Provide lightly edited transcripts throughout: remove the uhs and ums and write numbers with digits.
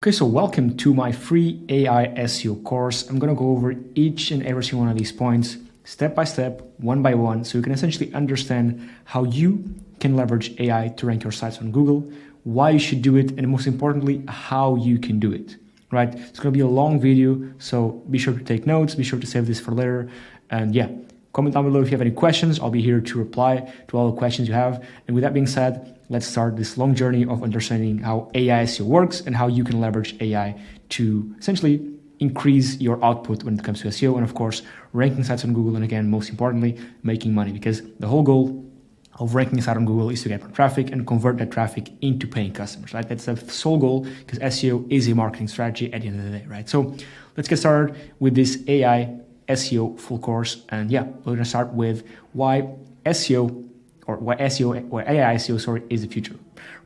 Okay, so welcome to my free AI SEO course. I'm going to go over each and every single one of these points step by step, one by one, so you can essentially understand how you can leverage AI to rank your sites on Google, why you should do it, and most importantly, how you can do it, right? It's going to be a long video, so be sure to take notes, be sure to save this for later, and yeah, comment down below if you have any questions. I'll be here to reply to all the questions you have. And with that being said, let's start this long journey of understanding how AI SEO works and how you can leverage AI to essentially increase your output when it comes to SEO and, of course, ranking sites on Google. And again, most importantly, making money, because the whole goal of ranking a site on Google is to get more traffic and convert that traffic into paying customers, right? That's the sole goal, because SEO is a marketing strategy at the end of the day, right? So let's get started with this AI SEO full course. And yeah, we're going to start with why SEO or AI SEO, is the future,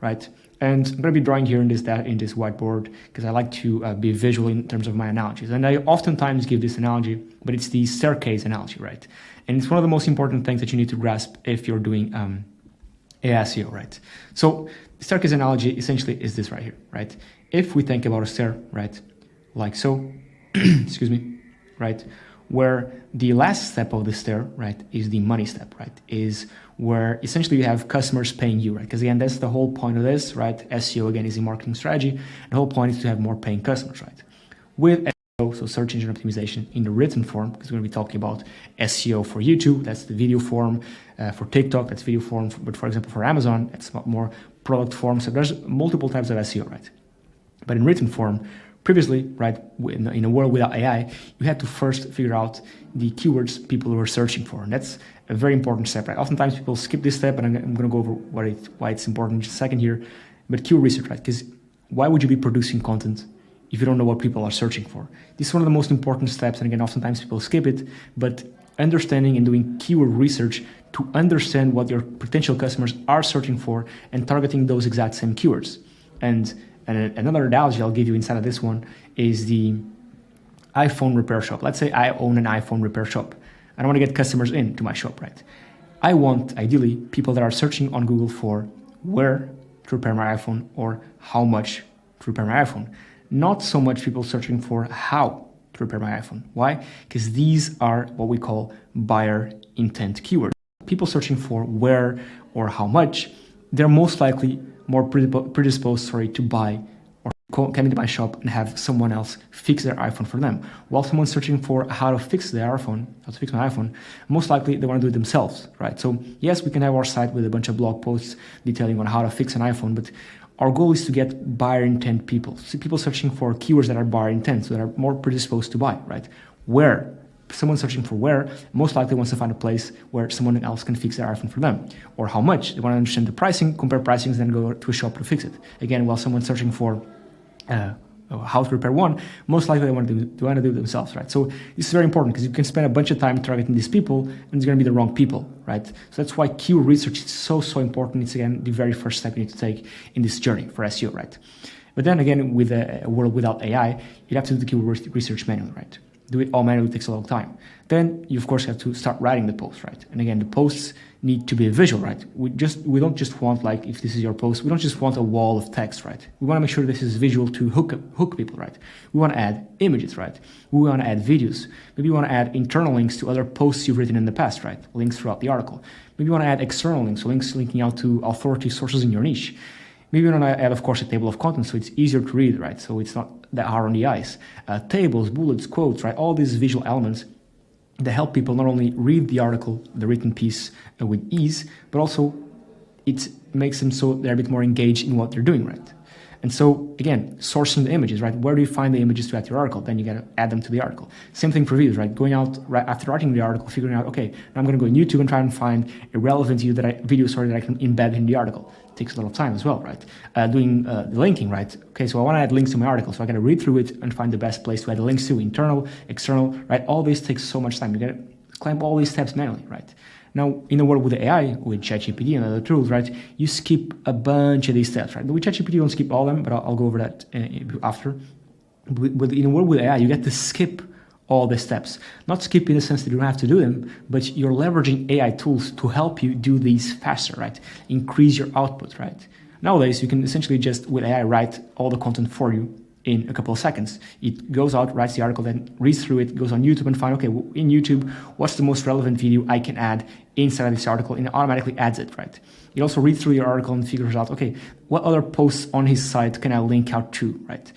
right? And I'm going to be drawing here in this whiteboard because I like to be visual in terms of my analogies. And I oftentimes give this analogy, but it's the staircase analogy, right? And it's one of the most important things that you need to grasp if you're doing AI SEO, right? So the staircase analogy essentially is this right here, right? If we think about a stair, right, like so, excuse me, right, where the last step of the stair, right, is the money step, right, is where essentially you have customers paying you, right? Because again, that's the whole point of this, right? SEO, again, is a marketing strategy. And the whole point is to have more paying customers, right? With SEO, so search engine optimization in the written form, because we're going to be talking about SEO for YouTube, that's the video form. For TikTok, that's video form. But for example, for Amazon, it's more product form. So there's multiple types of SEO, right? But in written form, previously, right, in a world without AI, you had to first figure out the keywords people were searching for. And that's a very important step, right? Oftentimes people skip this step, and I'm going to go over why it's important in just a second here. But keyword research, right? Because why would you be producing content if you don't know what people are searching for? This is one of the most important steps. And again, oftentimes people skip it, but understanding and doing keyword research to understand what your potential customers are searching for and targeting those exact same keywords. And another analogy I'll give you inside of this one is the iPhone repair shop. Let's say I own an iPhone repair shop. I don't want to get customers into my shop, right? I want, ideally, people that are searching on Google for where to repair my iPhone or how much to repair my iPhone. Not so much people searching for how to repair my iPhone. Why? Because these are what we call buyer intent keywords. People searching for where or how much, they're most likely more predisposed to buy or come into my shop and have someone else fix their iPhone for them. While someone's searching for how to fix their iPhone, how to fix my iPhone, most likely they want to do it themselves, right? So yes, we can have our site with a bunch of blog posts detailing on how to fix an iPhone, but our goal is to get buyer intent people. So people searching for keywords that are buyer intent, so that are more predisposed to buy, right? Where? Someone searching for where most likely wants to find a place where someone else can fix their iPhone for them. Or how much? They want to understand the pricing, compare pricings, then go to a shop to fix it. Again, while someone's searching for how to repair one, most likely they want to do it themselves, right? So this is very important because you can spend a bunch of time targeting these people and it's going to be the wrong people, right? So that's why keyword research is so important. It's, again, the very first step you need to take in this journey for SEO, right? But then again, with a world without AI, you'd have to do the keyword research manually, right? Do it all manually takes a long time. Then you, of course, have to start writing the posts, right? And again, the posts need to be visual, right? We don't just want, like, if this is your post, we don't just want a wall of text, right? We want to make sure this is visual to hook people, right? We want to add images, right? We want to add videos. Maybe you want to add internal links to other posts you've written in the past, right? Links throughout the article. Maybe you want to add external links, so links linking out to authority sources in your niche. Maybe you want to add, of course, a table of contents so it's easier to read, right? So it's not that hard on the eyes. Tables, bullets, quotes, right? All these visual elements that help people not only read the article, the written piece with ease, but also it makes them so they're a bit more engaged in what they're doing, right? And so, again, sourcing the images, right? Where do you find the images to add to your article? Then you got to add them to the article. Same thing for videos, right? Going out right after writing the article, figuring out, okay, now I'm going to go on YouTube and try and find a relevant video that I can embed in the article. It takes a lot of time as well, right? Doing the linking, right? Okay, so I want to add links to my article, so I got to read through it and find the best place to add the links to, internal, external, right? All this takes so much time. You got to climb all these steps manually, right? Now, in a world with AI, with ChatGPT and other tools, right, you skip a bunch of these steps, right? But with ChatGPT, you don't skip all of them, but I'll go over that after. But in a world with AI, you get to skip all the steps. Not skip in the sense that you don't have to do them, but you're leveraging AI tools to help you do these faster, right? Increase your output, right? Nowadays, you can essentially just, with AI, write all the content for you in a couple of seconds. It goes out, writes the article, then reads through it, goes on YouTube and find, okay, in YouTube, what's the most relevant video I can add inside of this article, and it automatically adds it, right? It also reads through your article and figures out, okay, what other posts on his site can I link out to, right?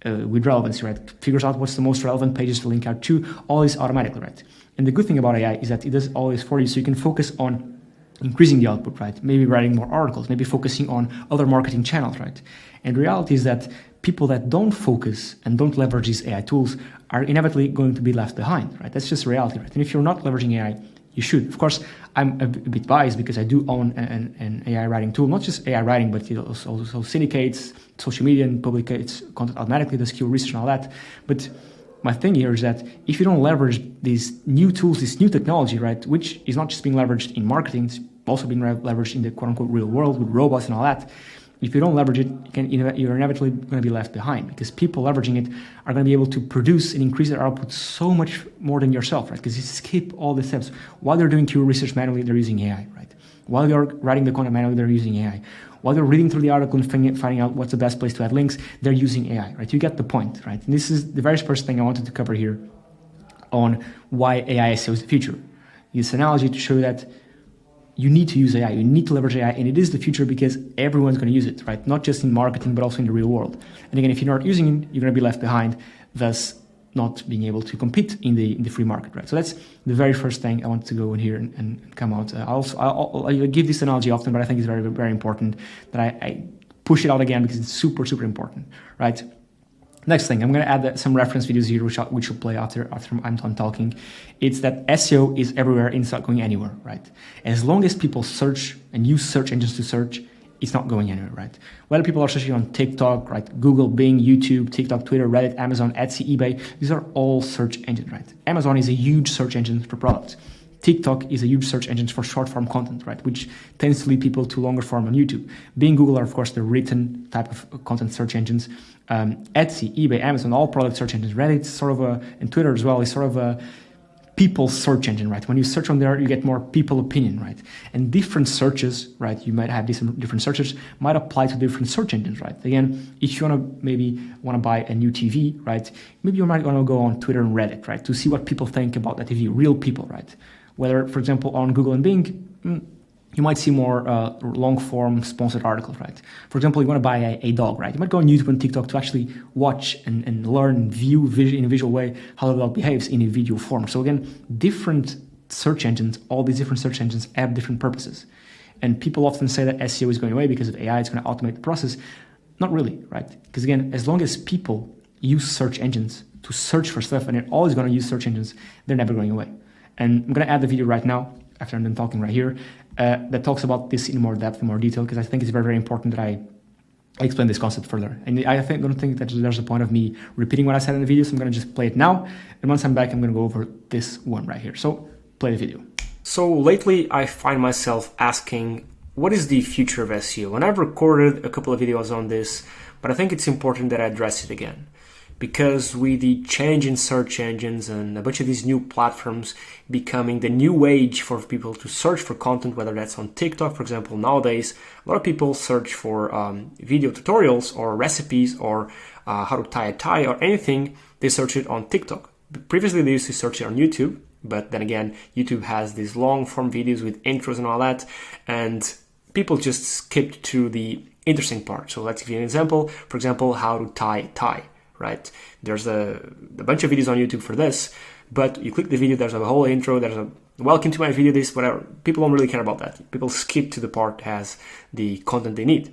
With relevancy, right? Figures out what's the most relevant pages to link out to, all this automatically, right? And the good thing about AI is that it does all this for you, so you can focus on increasing the output, right? Maybe writing more articles, maybe focusing on other marketing channels, right? And the reality is that people that don't focus and don't leverage these AI tools are inevitably going to be left behind, right? That's just reality, right? And if you're not leveraging AI, you should. Of course, I'm a bit biased because I do own an AI writing tool, not just AI writing, but it also syndicates social media and publicates content automatically, does keyword research and all that. But my thing here is that if you don't leverage these new tools, this new technology, right, which is not just being leveraged in marketing, it's also being leveraged in the quote-unquote real world with robots and all that, if you don't leverage it, you're inevitably going to be left behind, because people leveraging it are going to be able to produce and increase their output so much more than yourself, right? Because you skip all the steps. While they're doing keyword research manually, they're using AI, right? While you're writing the content manually, they're using AI. While they're reading through the article and finding out what's the best place to add links, they're using AI, right? You get the point, right? And this is the very first thing I wanted to cover here on why AI SEO is the future. This analogy to show that you need to use AI, you need to leverage AI, and it is the future because everyone's going to use it, right? Not just in marketing, but also in the real world. And again, if you're not using it, you're going to be left behind, thus not being able to compete in the free market, right? So that's the very first thing I want to go in here and come out. I'll give this analogy often, but I think it's very, very important that I push it out again because it's super, super important, right? Next thing, I'm going to add some reference videos here, which will play after I'm done talking. It's that SEO is everywhere and it's not going anywhere, right? As long as people search and use search engines to search, it's not going anywhere, right? Whether people are searching on TikTok, right? Google, Bing, YouTube, TikTok, Twitter, Reddit, Amazon, Etsy, eBay, these are all search engines, right? Amazon is a huge search engine for products. TikTok is a huge search engine for short form content, right? Which tends to lead people to longer form on YouTube. Bing, Google are, of course, the written type of content search engines. Etsy, eBay, Amazon, all product search engines. Reddit, and Twitter as well, is sort of a people search engine, right? When you search on there, you get more people opinion, right? And different searches, right? You might have different searches might apply to different search engines, right? Again, if you maybe want to buy a new TV, right? Maybe you might want to go on Twitter and Reddit, right? To see what people think about that TV, real people, right? Whether, for example, on Google and Bing, you might see more long-form sponsored articles, right? For example, you want to buy a dog, right? You might go on YouTube and TikTok to actually watch and learn and view in a visual way how the dog behaves in a video form. So again, different search engines, all these different search engines have different purposes. And people often say that SEO is going away because of AI, it's going to automate the process. Not really, right? Because again, as long as people use search engines to search for stuff, and they're always going to use search engines, they're never going away. And I'm going to add the video right now, after I'm done talking right here, that talks about this in more depth, in more detail, because I think it's very, very important that I explain this concept further. And I don't think that there's a point of me repeating what I said in the video, so I'm going to just play it now. And once I'm back, I'm going to go over this one right here. So play the video. So lately, I find myself asking, what is the future of SEO? And I've recorded a couple of videos on this, but I think it's important that I address it again. Because with the change in search engines and a bunch of these new platforms becoming the new wage for people to search for content, whether that's on TikTok, for example, nowadays, a lot of people search for video tutorials or recipes or how to tie a tie or anything, they search it on TikTok. Previously, they used to search it on YouTube, but then again, YouTube has these long form videos with intros and all that, and people just skipped to the interesting part. So let's give you an example. For example, how to tie a tie. Right? There's a bunch of videos on YouTube for this, but you click the video, there's a whole intro, there's a welcome to my video, this, whatever. People don't really care about that. People skip to the part has the content they need.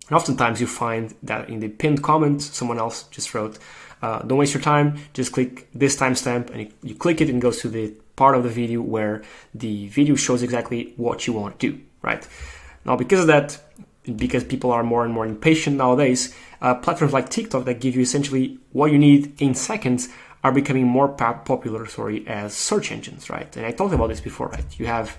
And oftentimes you find that in the pinned comment, someone else just wrote, don't waste your time, just click this timestamp, and you click it and it goes to the part of the video where the video shows exactly what you want to do, right? Now, because of that, because people are more and more impatient nowadays, platforms like TikTok that give you essentially what you need in seconds are becoming more popular, as search engines, right? And I talked about this before, right? You have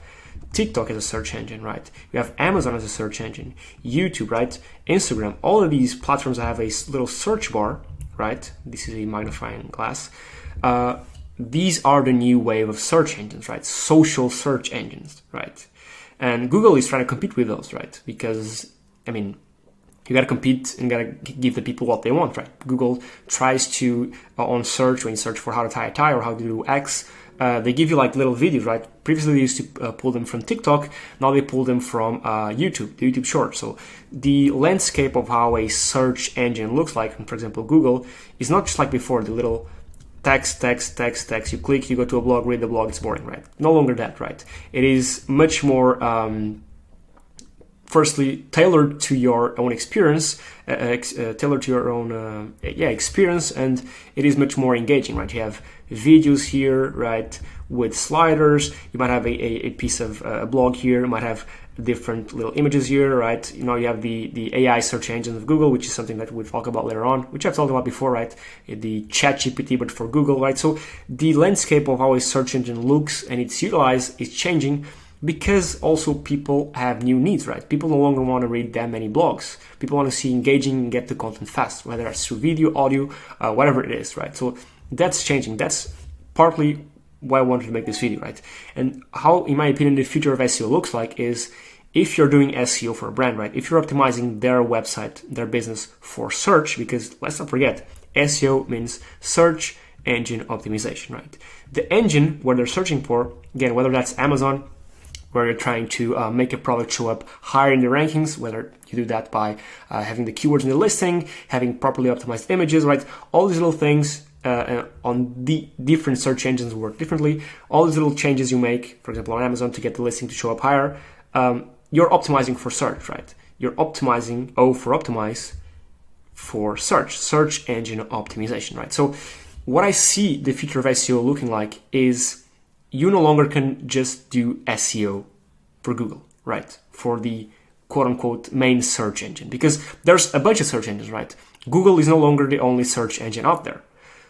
TikTok as a search engine, right? You have Amazon as a search engine, YouTube, right? Instagram, all of these platforms have a little search bar, right? This is a magnifying glass. These are the new wave of search engines, right? Social search engines, right? And Google is trying to compete with those, right? Because, I mean, You got to compete and got to give the people what they want, right? Google tries to, on search, when you search for how to tie a tie or how to do X, they give you like little videos, right? Previously they used to pull them from TikTok, now they pull them from YouTube, the YouTube Shorts. So the landscape of how a search engine looks like, for example, Google, is not just like before, the little text. You click, you go to a blog, read the blog, it's boring, right? No longer that, right? It is much more firstly tailored to your own experience, tailored to your own experience, and it is much more engaging, right? You have videos here, right, with sliders. You might have a piece of a blog here. You might have different little images here, right? You know, you have the AI search engine of Google, which is something that we'll talk about later on, which I've talked about before, right? The ChatGPT, but for Google, right? So the landscape of how a search engine looks and it's utilized is changing, because also people have new needs, right? People no longer want to read that many blogs. People want to see engaging and get the content fast, whether it's through video, audio, whatever it is, right? So that's changing. That's partly why I wanted to make this video, right? And how, in my opinion, the future of SEO looks like is if you're doing SEO for a brand, right? If you're optimizing their website, their business for search, because let's not forget, SEO means search engine optimization, right? The engine where they're searching for, again, whether that's Amazon, where you're trying to make a product show up higher in the rankings, whether you do that by having the keywords in the listing, having properly optimized images, right? All these little things on the different search engines work differently. All these little changes you make, for example, on Amazon to get the listing to show up higher, you're optimizing for search, right? You're optimizing, optimize for search engine optimization, right? So what I see the future of SEO looking like is you no longer can just do SEO for Google, right? For the quote unquote main search engine, because there's a bunch of search engines, right? Google is no longer the only search engine out there.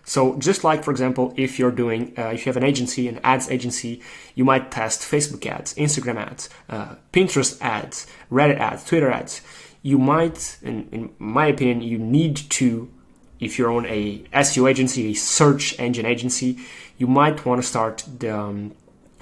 So just like, for example, if you're doing, if you have an agency, an ads agency, you might test Facebook ads, Instagram ads, Pinterest ads, Reddit ads, Twitter ads. You might, in my opinion, you need to, if you're on a SEO agency, a search engine agency, you might want to start to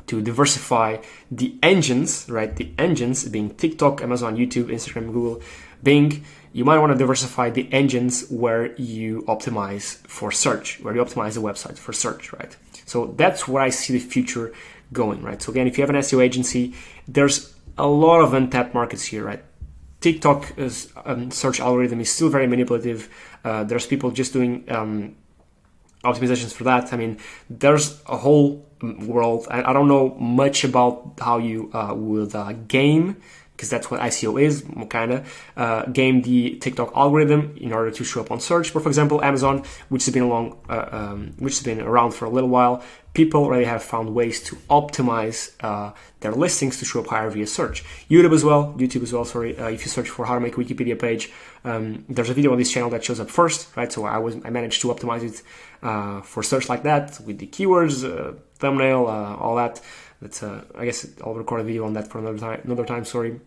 diversify the engines, right? The engines being TikTok, Amazon, YouTube, Instagram, Google, Bing. You might want to diversify the engines where you optimize for search, where you optimize the website for search, right? So that's where I see the future going, right? So again, if you have an SEO agency, there's a lot of untapped markets here, right? TikTok's search algorithm is still very manipulative. There's people just doing optimizations for that. I mean, there's a whole world. I don't know much about how you would game, because that's what SEO is, kind of game the TikTok algorithm in order to show up on search. But for example, Amazon, which has been around for a little while, people already have found ways to optimize their listings to show up higher via search. YouTube as well. If you search for how to make a Wikipedia page, there's a video on this channel that shows up first, right? So I managed to optimize it for search like that with the keywords, thumbnail, all that. That's I guess I'll record a video on that for another time. Sorry.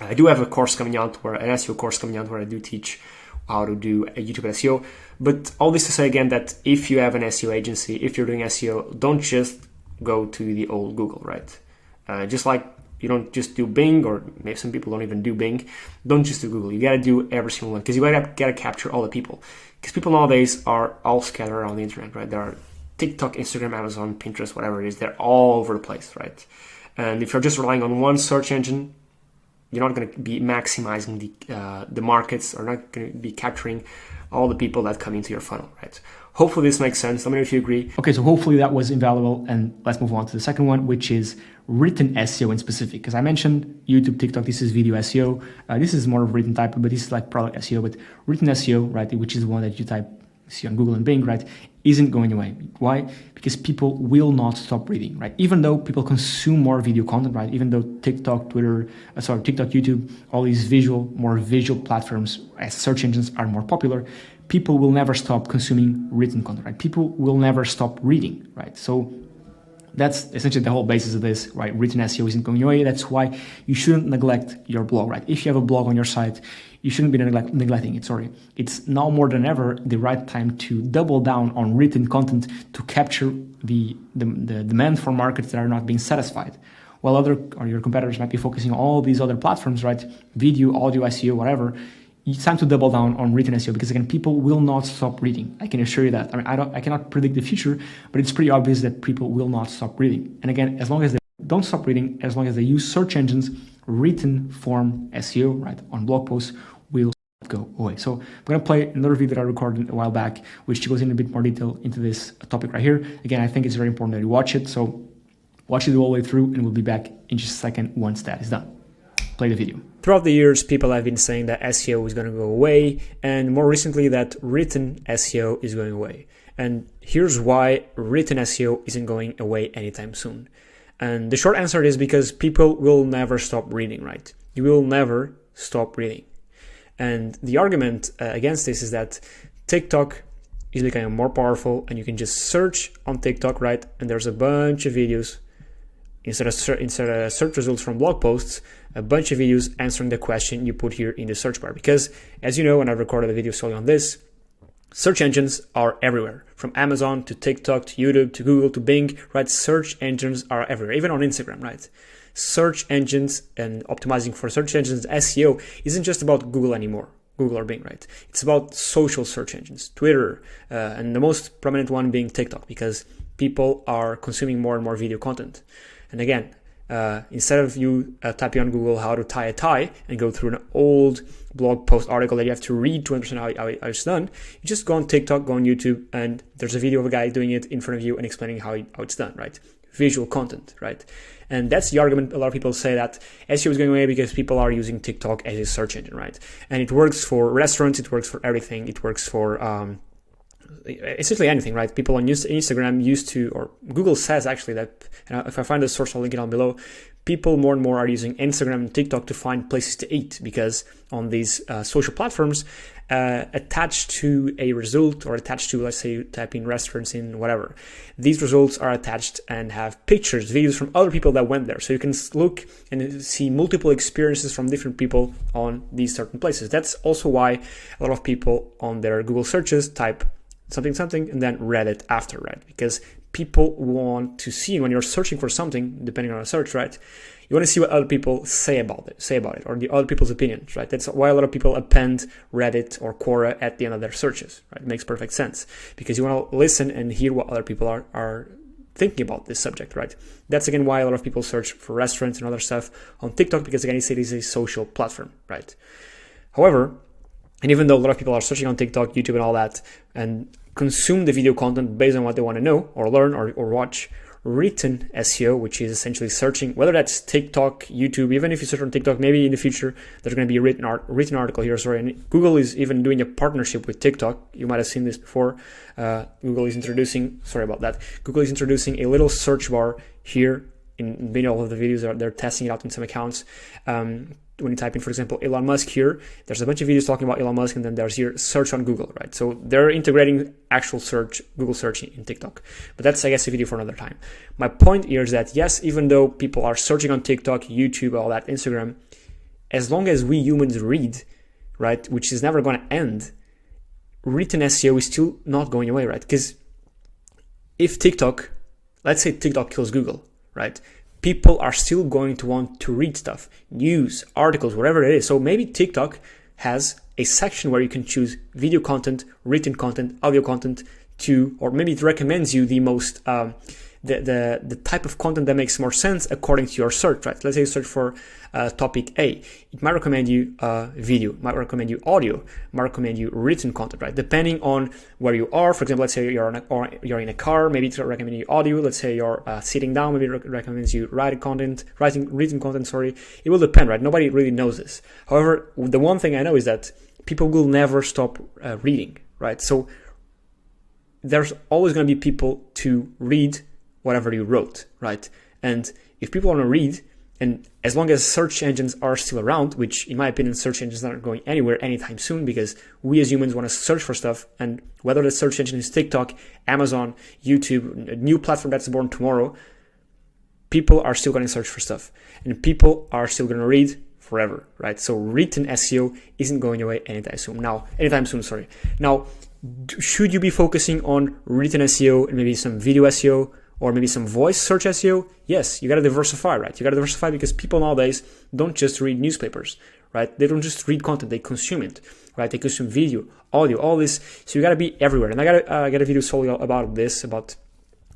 I do have a course coming out, an SEO course coming out, where I do teach how to do a YouTube SEO. But all this to say again that if you have an SEO agency, if you're doing SEO, don't just go to the old Google, right? Just like you don't just do Bing, or maybe some people don't even do Bing. Don't just do Google. You got to do every single one, because you got to capture all the people. Because people nowadays are all scattered around the internet, right? There are TikTok, Instagram, Amazon, Pinterest, whatever it is. They're all over the place, right? And if you're just relying on one search engine, you're not going to be maximizing the markets, or not going to be capturing all the people that come into your funnel, right? Hopefully this makes sense. Let me know if you agree. Okay, so hopefully that was invaluable, and let's move on to the second one, which is written SEO in specific. Because I mentioned YouTube, TikTok, this is video SEO. This is more of written type, but this is like product SEO. But written SEO, right, which is the one that you see on Google and Bing, right, isn't going away. Why? Because people will not stop reading, right? Even though people consume more video content, right? Even though TikTok, YouTube, all these more visual platforms as search engines are more popular, people will never stop consuming written content, right? People will never stop reading, right? So that's essentially the whole basis of this, right? Written SEO isn't going away. That's why you shouldn't neglect your blog, right? If you have a blog on your site, you shouldn't be neglecting it, sorry. It's now more than ever the right time to double down on written content to capture the demand for markets that are not being satisfied. While your competitors might be focusing on all these other platforms, right? Video, audio, SEO, whatever. it's time to double down on written SEO, because again, people will not stop reading. I can assure you that. I mean, I cannot predict the future, but it's pretty obvious that people will not stop reading. And again, as long as they don't stop reading, as long as they use search engines, written form SEO, right, on blog posts will go away. So I'm going to play another video that I recorded a while back, which goes in a bit more detail into this topic right here. Again, I think it's very important that you watch it. So watch it all the way through, and we'll be back in just a second once that is done. Play the video. Throughout the years, people have been saying that SEO is going to go away, and more recently that written SEO is going away. And here's why written SEO isn't going away anytime soon. And the short answer is because people will never stop reading, right? You will never stop reading. And the argument against this is that TikTok is becoming more powerful, and you can just search on TikTok, right? And there's a bunch of videos. Instead of search results from blog posts, a bunch of videos answering the question you put here in the search bar. Because as you know, and I've recorded a video solely on this, search engines are everywhere. From Amazon to TikTok to YouTube to Google to Bing, right? Search engines are everywhere, even on Instagram, right? Search engines and optimizing for search engines, SEO isn't just about Google anymore. Google or Bing, right? It's about social search engines, Twitter, and the most prominent one being TikTok, because people are consuming more and more video content. And again, instead of you typing on Google how to tie a tie and go through an old blog post article that you have to read to understand how it's done, you just go on TikTok, go on YouTube, and there's a video of a guy doing it in front of you and explaining how it's done, right? Visual content, right? And that's the argument. A lot of people say that SEO is going away because people are using TikTok as a search engine, right? And it works for restaurants, it works for everything, it works for essentially anything, right? People on Instagram used to, or Google says actually that, and if I find the source, I'll link it down below. People more and more are using Instagram and TikTok to find places to eat, because on these social platforms, attached to a result or attached to, let's say you type in restaurants in whatever, these results are attached and have pictures, videos from other people that went there. So you can look and see multiple experiences from different people on these certain places. That's also why a lot of people on their Google searches type something and then Reddit after, right? Because people want to see, when you're searching for something, depending on a search, right, you want to see what other people say about it, or the other people's opinions, right? That's why a lot of people append Reddit or Quora at the end of their searches, right? It makes perfect sense, because you want to listen and hear what other people are thinking about this subject, right? That's again why a lot of people search for restaurants and other stuff on TikTok, because again, it is a social platform, right? However, and even though a lot of people are searching on TikTok, YouTube, and all that, and consume the video content based on what they want to know or learn or watch, written SEO, which is essentially searching, whether that's TikTok, YouTube, even if you search on TikTok, maybe in the future there's going to be a written article here. Sorry, and Google is even doing a partnership with TikTok. You might have seen this before. Google is introducing a little search bar here in many of the videos. They're testing it out in some accounts. When you type in, for example, Elon Musk here, there's a bunch of videos talking about Elon Musk, and then there's here search on Google, right? So they're integrating actual search, Google search in TikTok. But that's, I guess, a video for another time. My point here is that, yes, even though people are searching on TikTok, YouTube, all that, Instagram, as long as we humans read, right, which is never going to end, written SEO is still not going away, right? Because if TikTok, let's say TikTok kills Google, right? People are still going to want to read stuff, news, articles, whatever it is. So maybe TikTok has a section where you can choose video content, written content, audio content or maybe it recommends you the most, the type of content that makes more sense according to your search, right? Let's say you search for topic A. It might recommend you video, might recommend you audio, might recommend you written content, right? Depending on where you are. For example, let's say you're in a car, maybe it's recommending you audio. Let's say you're sitting down, maybe it recommends you written content. It will depend, right? Nobody really knows this. However, the one thing I know is that people will never stop reading, right? So there's always going to be people to read whatever you wrote, right? And if people want to read, and as long as search engines are still around, which in my opinion, search engines aren't going anywhere anytime soon, because we as humans want to search for stuff, and whether the search engine is TikTok, Amazon, YouTube, a new platform that's born tomorrow, people are still going to search for stuff, and people are still going to read forever, right? So written SEO isn't going away anytime soon. Now, should you be focusing on written SEO and maybe some video SEO, or maybe some voice search SEO? Yes, you got to diversify, right? You got to diversify because people nowadays don't just read newspapers. right? They don't just read content, they consume it, right? They consume video, audio, all this. So you gotta be everywhere. And I got a video solely about this, about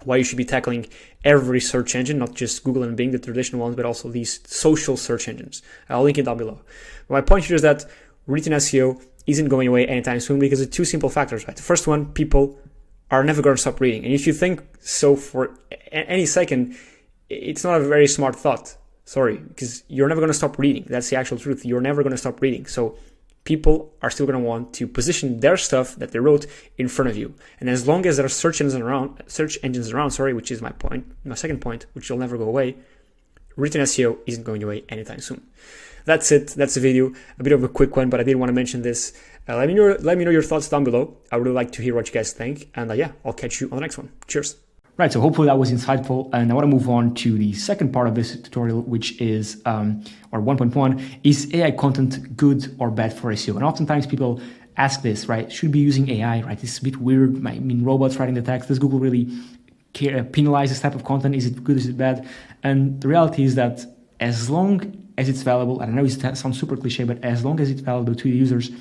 why you should be tackling every search engine, not just Google and Bing, the traditional ones, but also these social search engines. I'll link it down below. But my point here is that written SEO isn't going away anytime soon because of two simple factors, right? The first one, people are never going to stop reading. And if you think so for any second, it's not a very smart thought. Sorry, because you're never going to stop reading. That's the actual truth. You're never going to stop reading. So people are still going to want to position their stuff that they wrote in front of you. And as long as there are search engines around, which is my second point, which will never go away, written SEO isn't going away anytime soon. That's it. That's the video. A bit of a quick one, but I did want to mention this. Let me know your thoughts down below. I would really like to hear what you guys think. And yeah, I'll catch you on the next one. Cheers. Right, so hopefully that was insightful, and I want to move on to the second part of this tutorial, which is, or 1.1, is AI content good or bad for SEO? And oftentimes people ask this, right? Should be using AI, right? It's a bit weird. I mean, robots writing the text. Does Google really penalize this type of content? Is it good? Is it bad? And the reality is that as long as it's valuable, and I know it sounds super cliche, but as long as it's valuable to the users,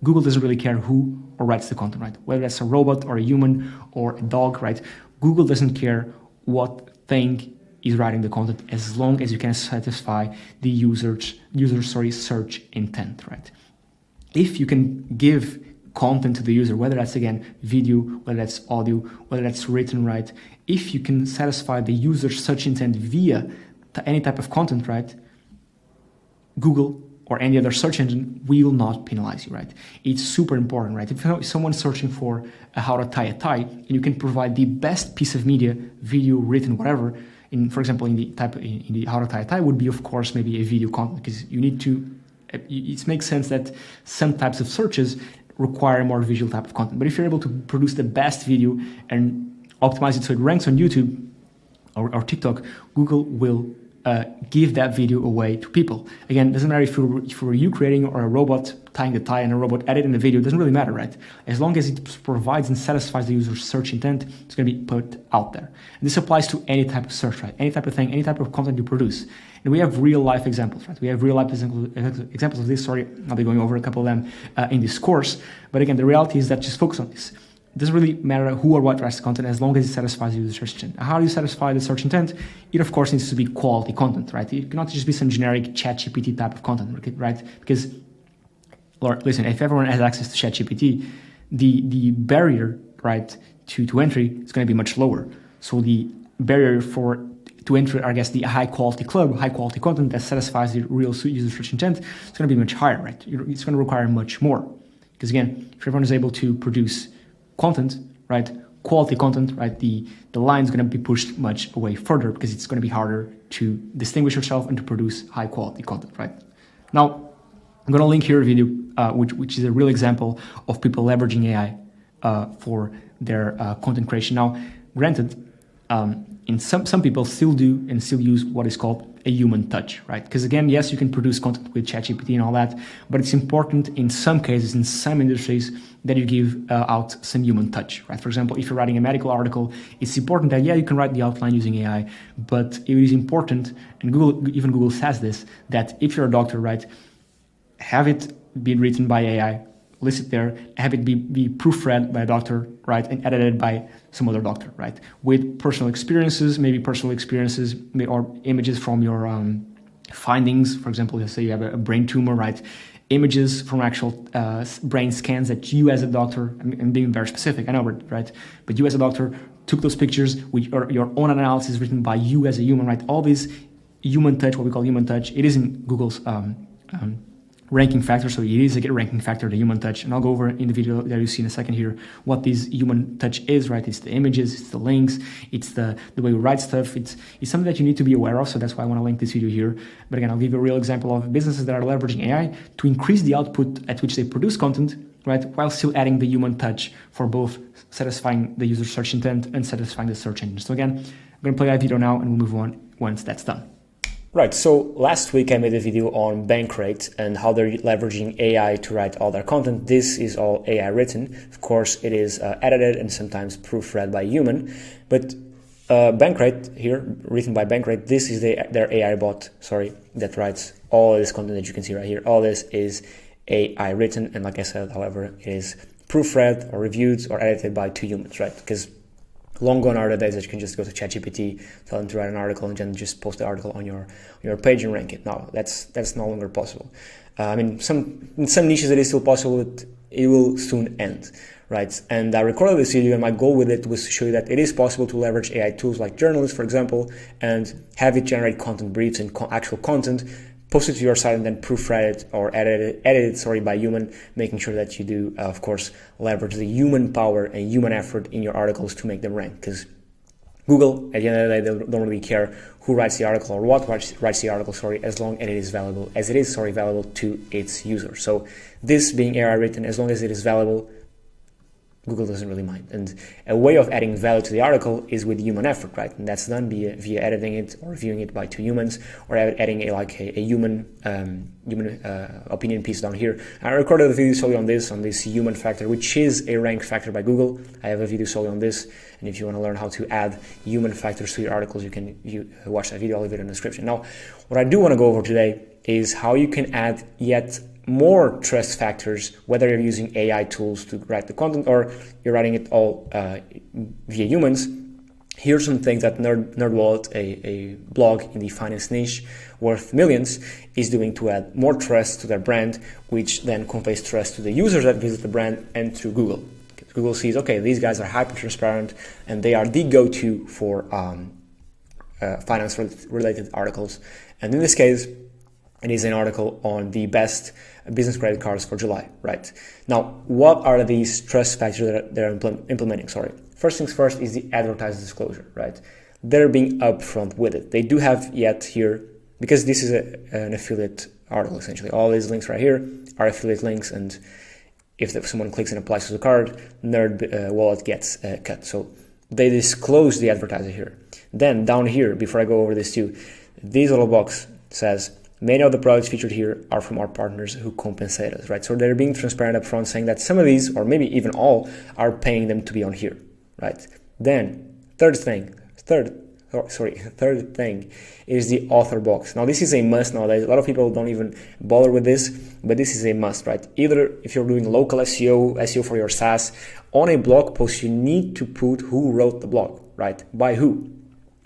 Google doesn't really care who or writes the content, right? Whether that's a robot or a human or a dog, right? Google doesn't care what thing is writing the content as long as you can satisfy the user's search intent, right? If you can give content to the user, whether that's again video, whether that's audio, whether that's written, right? If you can satisfy the user's search intent via any type of content, right? Google or any other search engine will not penalize you, right? It's super important, right? If someone's searching for how to tie a tie, and you can provide the best piece of media, video, written, whatever, for example, in the how to tie a tie would be, of course, maybe a video content, because you need to, it makes sense that some types of searches require more visual type of content. But if you're able to produce the best video and optimize it so it ranks on YouTube or TikTok, Google will give that video away to people. Again, it doesn't matter if you're you creating or a robot tying the tie and a robot editing the video, it doesn't really matter, right? As long as it provides and satisfies the user's search intent, it's going to be put out there. And this applies to any type of search, right? Any type of thing, any type of content you produce. And we have real life examples, right? We have real life examples of this. Sorry, I'll be going over a couple of them in this course. But again, the reality is that just focus on this. It doesn't really matter who or what writes the content as long as it satisfies the user search intent. How do you satisfy the search intent? It, of course, needs to be quality content, right? It cannot just be some generic ChatGPT type of content, right? Because, Lord, listen, if everyone has access to ChatGPT, the barrier, right, to entry is going to be much lower. So the barrier to enter, I guess, the high quality content that satisfies the real user search intent, it's going to be much higher, right? It's going to require much more. Because again, if everyone is able to produce content, right, quality content, right, the line is going to be pushed much away further because it's going to be harder to distinguish yourself and to produce high quality content, right? Now, I'm going to link here a video which is a real example of people leveraging AI for their content creation. Now, granted, in some people still do and still use what is called a human touch, right? Because again, yes, you can produce content with ChatGPT and all that, but it's important in some cases, in some industries, that you give out some human touch, right? For example, if you're writing a medical article, it's important that, yeah, you can write the outline using AI, but it is important, and Google says this, that if you're a doctor, right, have it be written by AI, list it there, have it be proofread by a doctor, right, and edited by some other doctor, right, with personal experiences, or images from your findings. For example, let's say you have a brain tumor, right, images from actual brain scans that you as a doctor, I'm being very specific, I know, right, but you as a doctor took those pictures with your own analysis written by you as a human, right, all these human touch, what we call human touch, it is in Google's ranking factor, so it is a ranking factor, the human touch, and I'll go over in the video that you see in a second here what this human touch is, right? It's the images, it's the links, it's the way we write stuff, it's something that you need to be aware of, so that's why I want to link this video here. But again, I'll give you a real example of businesses that are leveraging AI to increase the output at which they produce content, right, while still adding the human touch for both satisfying the user search intent and satisfying the search engine. So again, I'm going to play that video now and we'll move on once that's done. Right, so last week I made a video on Bankrate and how they're leveraging AI to write all their content. This is all AI written. Of course, it is edited and sometimes proofread by human, but Bankrate here, written by Bankrate. This is their AI bot, that writes all this content that you can see right here. All this is AI written, and like I said, however, it is proofread or reviewed or edited by 2 humans, right? Because long gone are the days that you can just go to ChatGPT, tell them to write an article, and then just post the article on your page and rank it. No, that's no longer possible. In some niches it is still possible, but it will soon end, right? And I recorded this video, and my goal with it was to show you that it is possible to leverage AI tools like Journalist, for example, and have it generate content briefs and actual content, post it to your site, and then proofread it or edit it by human, making sure that you do, of course, leverage the human power and human effort in your articles to make them rank. Because Google, at the end of the day, they don't really care who writes the article or what writes the article, as long as it is valuable to its users. So this being AI written, as long as it is valuable, Google doesn't really mind. And a way of adding value to the article is with human effort, right? And that's done via editing it or reviewing it by 2 humans, or adding a human opinion piece down here. I recorded a video solely on this human factor, which is a rank factor by Google. I have a video solely on this, and if you want to learn how to add human factors to your articles, you can watch that video. I'll leave it in the description. Now, what I do want to go over today is how you can add yet more trust factors, whether you're using AI tools to write the content or you're writing it all via humans. Here's some things that NerdWallet, a blog in the finance niche worth millions, is doing to add more trust to their brand, which then conveys trust to the users that visit the brand and through Google. Google sees, okay, these guys are hyper transparent and they are the go-to for finance related articles. And in this case, it is an article on the best business credit cards for July, right? Now, what are these trust factors that they're implementing? First things first is the advertiser disclosure, right? They're being upfront with it. They do have yet here, because this is an affiliate article, essentially. All these links right here are affiliate links, and if someone clicks and applies to the card, NerdWallet gets cut. So they disclose the advertiser here. Then down here, before I go over this too, this little box says, many of the products featured here are from our partners who compensate us, right? So they're being transparent up front, saying that some of these, or maybe even all, are paying them to be on here, right? Then, third thing is the author box. Now, this is a must nowadays. A lot of people don't even bother with this, but this is a must, right? Either if you're doing local SEO for your SaaS, on a blog post, you need to put who wrote the blog, right? By who?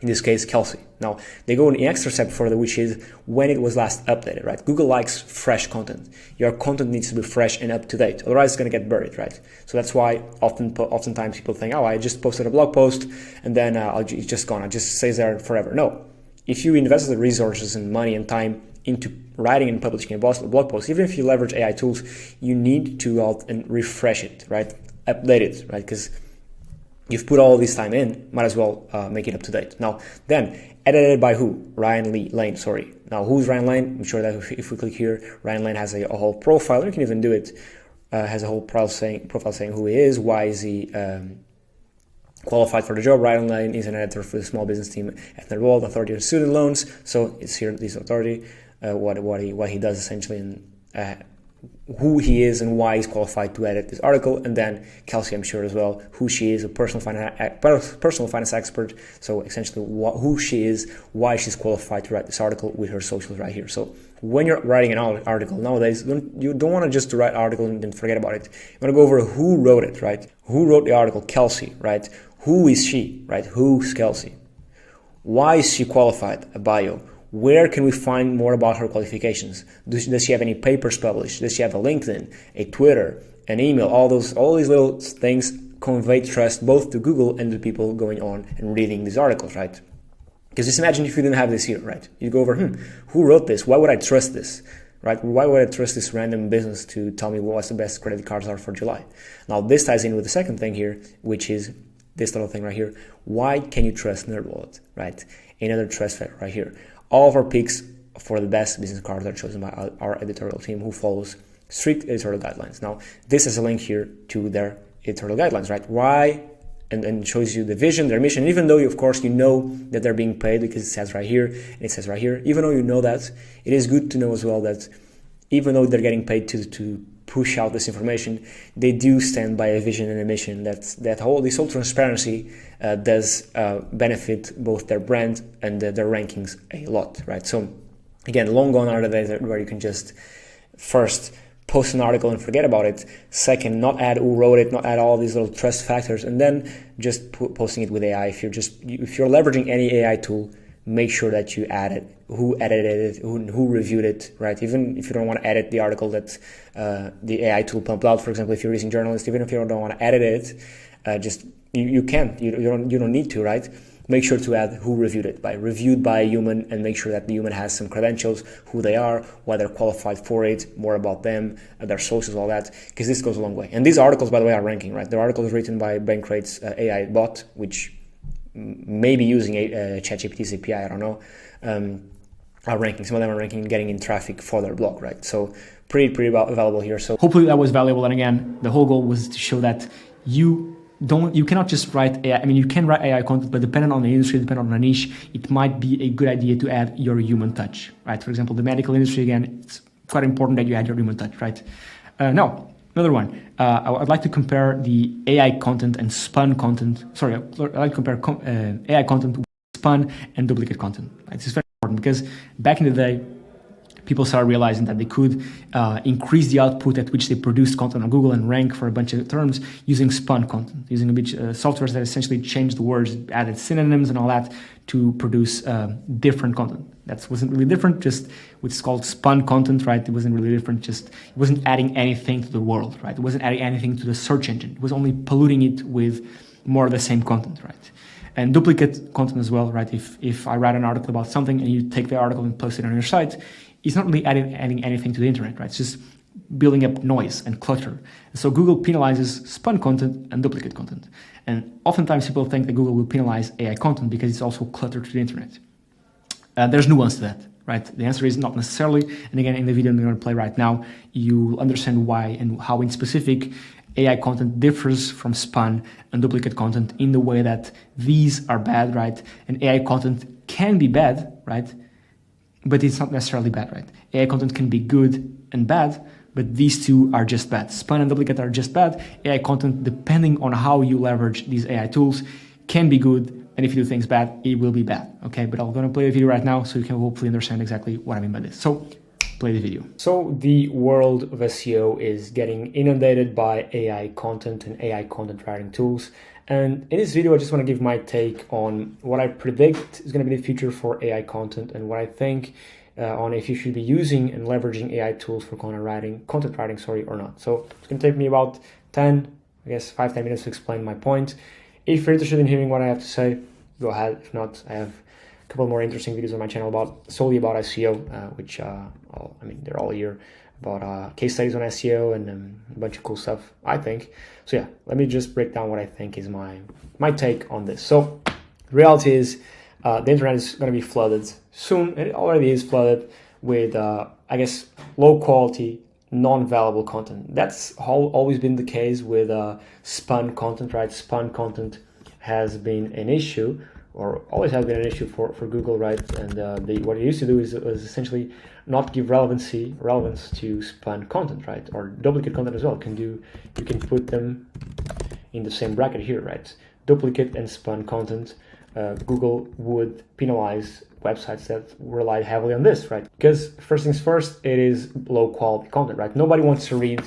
In this case, Kelsey. Now, they go an extra step further, which is when it was last updated, right? Google likes fresh content. Your content needs to be fresh and up to date. Otherwise, it's going to get buried, right? So that's why oftentimes people think, oh, I just posted a blog post and then it's just gone. It just stays there forever. No. If you invest the resources and money and time into writing and publishing a blog post, even if you leverage AI tools, you need to go out and refresh it, right? Update it, right? Because you've put all this time in, might as well make it up to date. Now, then, edited by who? Ryan Lane. Now, who's Ryan Lane? I'm sure that if we click here, Ryan Lane has a whole profile. You can even do it. Has a whole profile saying who he is, why is he qualified for the job. Ryan Lane is an editor for the small business team at NerdWallet, Authority on Student Loans. So it's here, this authority, what he does essentially, and who he is and why he's qualified to edit this article. And then Kelsey, I'm sure as well, who she is, a personal finance expert. So essentially who she is, why she's qualified to write this article with her socials right here. So when you're writing an article nowadays, you don't want to just write an article and then forget about it. You want to go over who wrote it, right? Who wrote the article? Kelsey, right? Who is she, right? Who's Kelsey? Why is she qualified? A bio. Where can we find more about her qualifications? Does she have any papers published? Does she have a LinkedIn, a Twitter, an email? All these little things convey trust both to Google and to people going on and reading these articles, right? Because just imagine if you didn't have this here, right? You go over, who wrote this? Why would I trust this, right? Why would I trust this random business to tell me what's the best credit cards are for July? Now, this ties in with the second thing here, which is this little thing right here. Why can you trust NerdWallet, right? Another trust factor right here. All of our picks for the best business cards are chosen by our editorial team, who follows strict editorial guidelines. Now, this is a link here to their editorial guidelines, right? Why? And shows you the vision, their mission. Even though, of course, you know that they're being paid because it says right here, and it says right here. Even though you know that, it is good to know as well that even though they're getting paid to push out this information, they do stand by a vision and a mission. This whole transparency does benefit both their brand and their rankings a lot, right? So again, long gone are the days where you can just first post an article and forget about it. Second, not add who wrote it, not add all these little trust factors, and then just posting it with AI. If you're leveraging any AI tool, make sure that you add it, who edited it, who reviewed it, right? Even if you don't want to edit the article that the AI tool pumped out, for example, if you're using journalists, even if you don't want to edit it, you can. You don't need to, right? Make sure to add who reviewed it, reviewed by a human, and make sure that the human has some credentials, who they are, why they're qualified for it, more about them, their sources, all that, because this goes a long way. And these articles, by the way, are ranking, right? They're articles written by Bankrate's AI bot, which may be using a ChatGPT's API, I don't know, are ranking. Some of them are ranking, getting in traffic for their blog, right? So pretty valuable here. So hopefully that was valuable. And again, the whole goal was to show that you cannot just write AI. I mean, you can write AI content, but depending on the industry, depending on the niche, it might be a good idea to add your human touch, right? For example, the medical industry, again, it's quite important that you add your human touch, right? Now, another one. I'd like to compare the AI content and spun content. Sorry, I'd like to compare AI content with spun and duplicate content. Right? This is very important because back in the day, people started realizing that they could increase the output at which they produced content on Google and rank for a bunch of terms using spun content, using a bit softwares that essentially changed the words, added synonyms and all that to produce different content. That wasn't really different, just what's called spun content, right? It wasn't really different, just it wasn't adding anything to the world, right? It wasn't adding anything to the search engine. It was only polluting it with more of the same content, right? And duplicate content as well, right? If I write an article about something and you take the article and post it on your site, it's not really adding anything to the internet, right? It's just building up noise and clutter. So Google penalizes spun content and duplicate content. And oftentimes people think that Google will penalize AI content because it's also clutter to the internet. There's nuance to that, right? The answer is not necessarily. And again, in the video I'm going to play right now, you understand why and how in specific AI content differs from spun and duplicate content in the way that these are bad, right? And AI content can be bad, right? But it's not necessarily bad, right? AI content can be good and bad, but these two are just bad. Spun and duplicate are just bad. AI content, depending on how you leverage these AI tools, can be good, and if you do things bad, it will be bad, okay? But I'm gonna play the video right now so you can hopefully understand exactly what I mean by this. So, play the video. So, the world of SEO is getting inundated by AI content and AI content writing tools. And in this video, I just want to give my take on what I predict is going to be the future for AI content and what I think on if you should be using and leveraging AI tools for content writing, or not. So it's going to take me about 10 minutes to explain my point. If you're interested in hearing what I have to say, go ahead. If not, I have a couple more interesting videos on my channel solely about SEO, which they're all here, about case studies on SEO and a bunch of cool stuff, I think. So yeah, let me just break down what I think is my take on this. So the reality is the internet is going to be flooded soon. It already is flooded with, low quality, non-valuable content. That's always been the case with spun content, right? Spun content has been an issue, or always has been an issue for Google, right? And what it used to do is essentially not give relevance to spun content, right? Or duplicate content as well. You can put them in the same bracket here, right? Duplicate and spun content. Google would penalize websites that rely heavily on this, right? Because first things first, it is low quality content, right? Nobody wants to read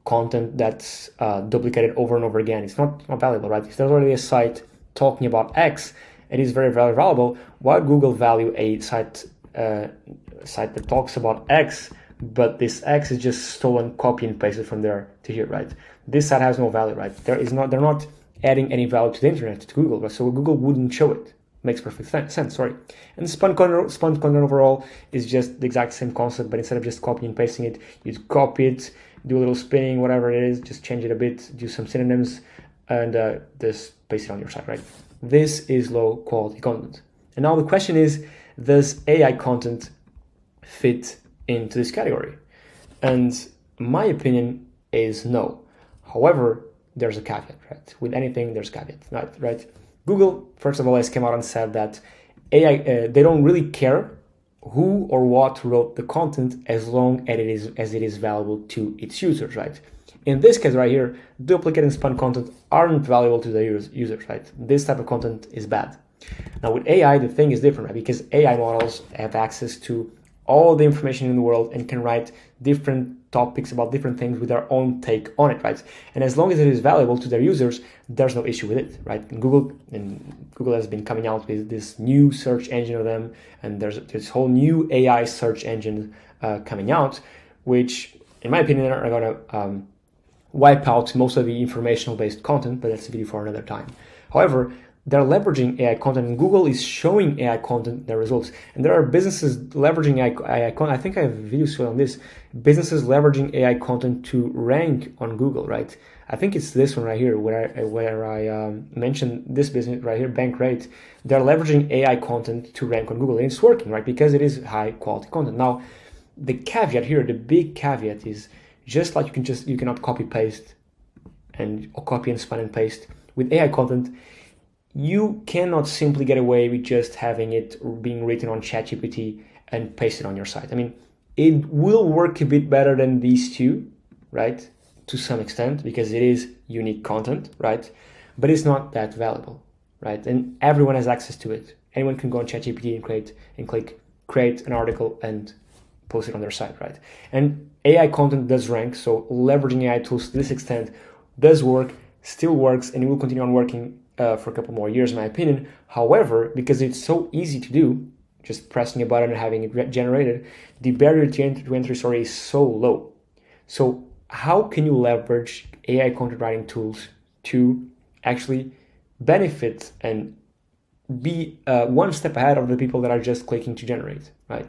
content that's duplicated over and over again. It's not valuable, right? If there's already a site talking about X, it is very, very valuable. Why would Google value a site that talks about X, but this X is just stolen, copy and pasted from there to here, right? This site has no value, right? They're not adding any value to the internet, to Google, right? So Google wouldn't show it. Makes perfect sense, sorry. And spun content overall is just the exact same concept, but instead of just copying and pasting it, you copy it, do a little spinning, whatever it is, just change it a bit, do some synonyms, and just paste it on your site, right? This is low quality content. And now the question is, does AI content fit into this category? And my opinion is no. However, there's a caveat, right? With anything, there's caveat, right? Google, first of all, has come out and said that AI, they don't really care who or what wrote the content as long as it is valuable to its users, right? In this case right here, duplicate and spun content aren't valuable to the users, right? This type of content is bad. Now with AI, the thing is different, right? Because AI models have access to all the information in the world and can write different topics about different things with their own take on it, right? And as long as it is valuable to their users, there's no issue with it, right? And Google has been coming out with this new search engine of them, and there's this whole new AI search engine coming out, which, in my opinion, are going to wipe out most of the informational-based content, but that's a video for another time. However, they're leveraging AI content, and Google is showing AI content their results. And there are businesses leveraging AI content. I think I have a video on this. Businesses leveraging AI content to rank on Google, right? I think it's this one right here where I mentioned this business right here, Bankrate. They're leveraging AI content to rank on Google, and it's working, right? Because it is high quality content. Now, the caveat here, the big caveat is just like you cannot copy paste or copy and spun and paste with AI content. You cannot simply get away with just having it being written on ChatGPT and pasted on your site. I mean, it will work a bit better than these two, right? To some extent, because it is unique content, right? But it's not that valuable, right? And everyone has access to it. Anyone can go on ChatGPT and click create an article and post it on their site, right? And AI content does rank, so leveraging AI tools to this extent does work, still works, and it will continue on working for a couple more years, in my opinion. However, because it's so easy to do, just pressing a button and having it generated, the barrier to entry is so low. So how can you leverage AI content writing tools to actually benefit and be one step ahead of the people that are just clicking to generate, right?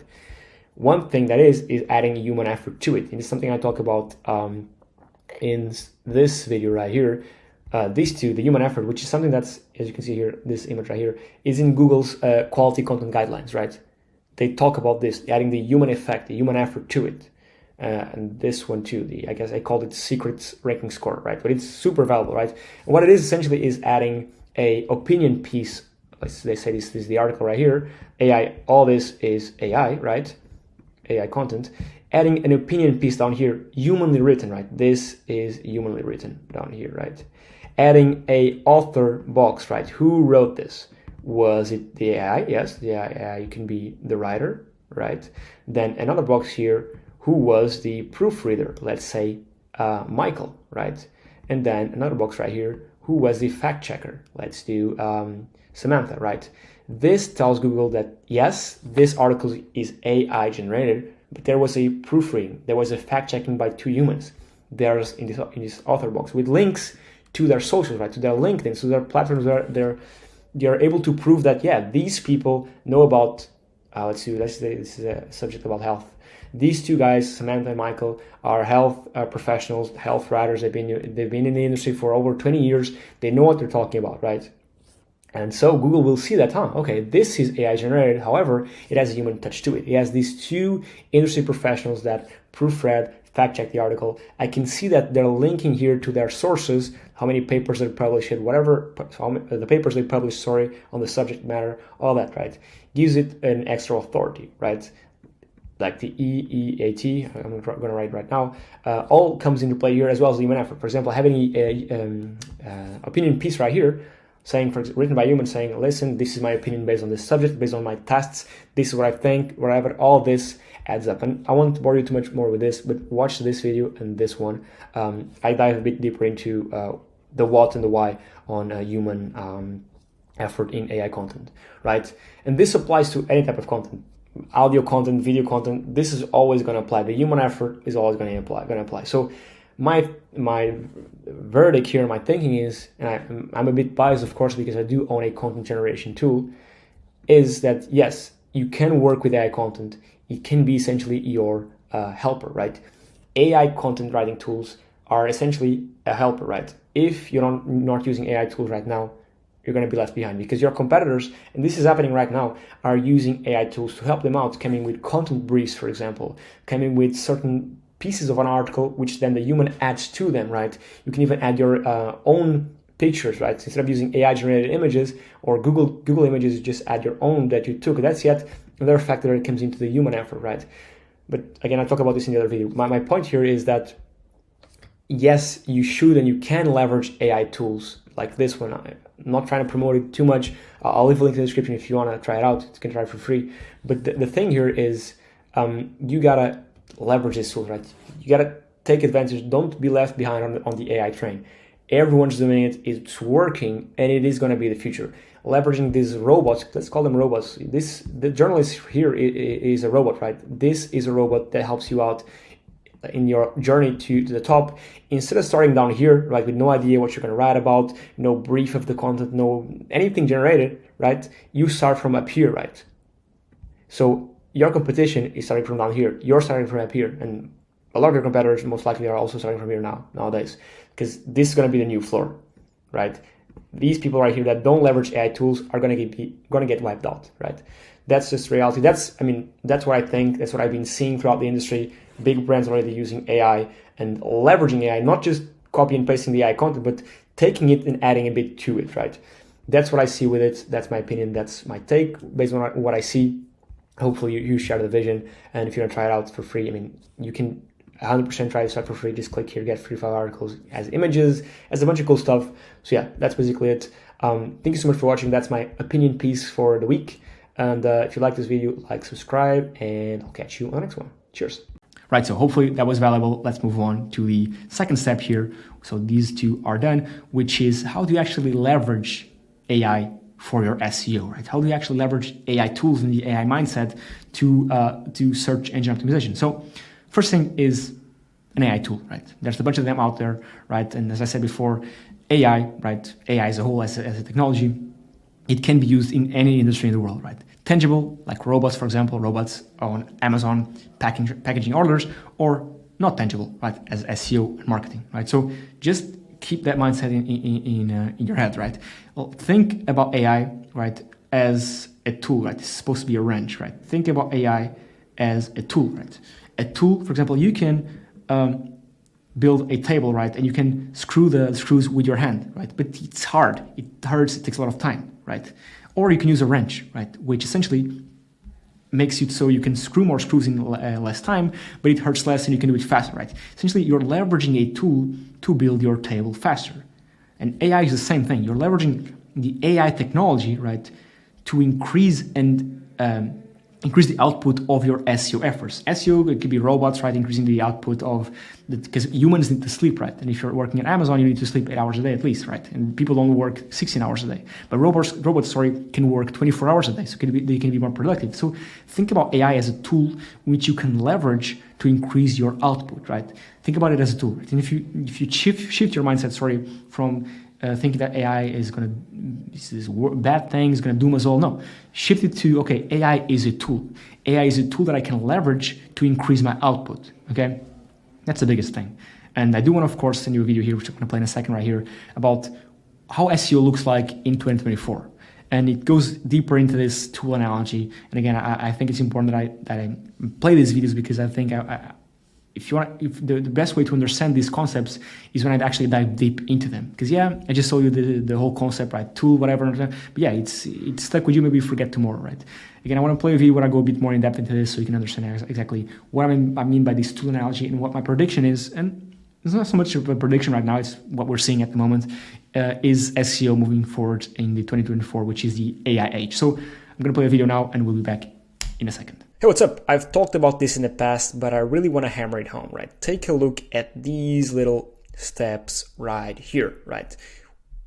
One thing that is adding human effort to it. And it's something I talk about in this video right here. These two, the human effort, which is something that's, as you can see here, this image right here, is in Google's quality content guidelines, right? They talk about this, adding the human effect, the human effort to it. And this one too, I guess I called it secret ranking score, right? But it's super valuable, right? And what it is essentially is adding a opinion piece. They say this is the article right here. AI, all this is AI, right? AI content. Adding an opinion piece down here, humanly written, right? This is humanly written down here, right? Adding a author box, right? Who wrote this? Was it the AI? Yes, the AI can be the writer, right? Then another box here, who was the proofreader? Let's say Michael, right? And then another box right here, who was the fact checker? Let's do Samantha, right? This tells Google that yes, this article is AI generated, but there was a proofreading, there was a fact checking by two humans. There's in this author box with links to their socials, right? To their LinkedIn, to their platforms where they're able to prove that, yeah, these people know about, let's say this is a subject about health. These two guys, Samantha and Michael, are health professionals, health writers. They've been in the industry for over 20 years. They know what they're talking about, right? And so Google will see that, okay, this is AI generated. However, it has a human touch to it. It has these two industry professionals that proofread, fact check the article. I can see that they're linking here to their sources, how many papers they published, whatever, the papers they published, on the subject matter, all that, right? Gives it an extra authority, right? Like the EEAT, I'm going to write right now, all comes into play here, as well as the human effort. For example, having an opinion piece right here, written by humans, saying, listen, this is my opinion based on this subject, based on my tests, this is what I think, whatever, all this adds up. And I won't bore you too much more with this, but watch this video and this one. I dive a bit deeper into the what and the why on human effort in AI content, right? And this applies to any type of content, audio content, video content. This is always going to apply. The human effort is always going to apply. So my verdict here, my thinking is, and I'm a bit biased, of course, because I do own a content generation tool, is that yes, you can work with AI content. It can be essentially your helper, right? AI content writing tools are essentially a helper, right? If you're not using AI tools right now, you're going to be left behind because your competitors, and this is happening right now, are using AI tools to help them out, coming with content briefs, for example, coming with certain pieces of an article, which then the human adds to them, right? You can even add your own pictures, right? Instead of using AI generated images or Google images, you just add your own that you took. That's yet another factor that comes into the human effort, right? But again, I talk about this in the other video. My point here is that yes, you should and you can leverage AI tools like this one. I'm not trying to promote it too much. I'll leave a link in the description if you want to try it out. You can try it for free. But the thing here is you gotta leverage this tool, right? You gotta take advantage. Don't be left behind on the AI train. Everyone's doing it. It's working, and it is going to be the future. Leveraging these robots, let's call them robots. The journalist here is a robot, right? This is a robot that helps you out in your journey to the top. Instead of starting down here, right, with no idea what you're going to write about, no brief of the content, no anything generated, right? You start from up here, right? So your competition is starting from down here. You're starting from up here, and a lot of your competitors most likely are also starting from here nowadays, because this is going to be the new floor, right? These people right here that don't leverage AI tools are going to get wiped out, right? That's just reality. That's what I think. That's what I've been seeing throughout the industry. Big brands already using AI and leveraging AI, not just copy and pasting the AI content, but taking it and adding a bit to it, right? That's what I see with it. That's my opinion. That's my take based on what I see. Hopefully you share the vision. And if you want to try it out for free, I mean, you can 100% try this out for free. Just click here, get free 5 articles as images, as a bunch of cool stuff. So yeah, that's basically it. Thank you so much for watching. That's my opinion piece for the week. And if you like this video, like, subscribe, and I'll catch you on the next one. Cheers. Right, so hopefully that was valuable. Let's move on to the second step here. So these two are done, which is how do you actually leverage AI for your SEO, right? How do you actually leverage AI tools and the AI mindset to search engine optimization? So first thing is an AI tool, right? There's a bunch of them out there, right? And as I said before, AI, right? AI as a whole, as a technology, it can be used in any industry in the world, right? Tangible, like robots, for example, robots on Amazon packaging orders, or not tangible, right? As SEO and marketing, right? So just keep that mindset in your head, right? Well, think about AI, right, as a tool, right? It's supposed to be a wrench, right? Think about AI as a tool, right? A tool, for example, you can build a table, right? And you can screw the screws with your hand, right? But it's hard, it hurts, it takes a lot of time, right? Or you can use a wrench, right? Which essentially makes it so you can screw more screws in less time, but it hurts less and you can do it faster, right? Essentially, you're leveraging a tool to build your table faster. And AI is the same thing. You're leveraging the AI technology, right, to increase the output of your SEO efforts. SEO, it could be robots, right, increasing the output of, because humans need to sleep, right? And if you're working at Amazon, you need to sleep 8 hours a day at least, right? And people don't work 16 hours a day. But robots, can work 24 hours a day, so they can be more productive. So think about AI as a tool which you can leverage to increase your output, right? Think about it as a tool, right? And if you shift your mindset, from thinking that AI is bad thing, is going to doom us all. No, shift it to, okay, AI is a tool. AI is a tool that I can leverage to increase my output, okay? That's the biggest thing. And I do want to, of course, send you a video here, which I'm going to play in a second right here, about how SEO looks like in 2024. And it goes deeper into this tool analogy. And again, I think it's important that I play these videos because I think if the best way to understand these concepts is when I actually dive deep into them. Because yeah, I just told you the whole concept, right? Tool, whatever. But yeah, it's stuck with you. Maybe you forget tomorrow, right? Again, I want to play a video where I go a bit more in depth into this so you can understand exactly what I mean by this tool analogy and what my prediction is. And it's not so much of a prediction right now, it's what we're seeing at the moment, is SEO moving forward in the 2024, which is the AI age. So I'm going to play a video now and we'll be back in a second. Hey, what's up? I've talked about this in the past, but I really want to hammer it home, right? Take a look at these little steps right here, right?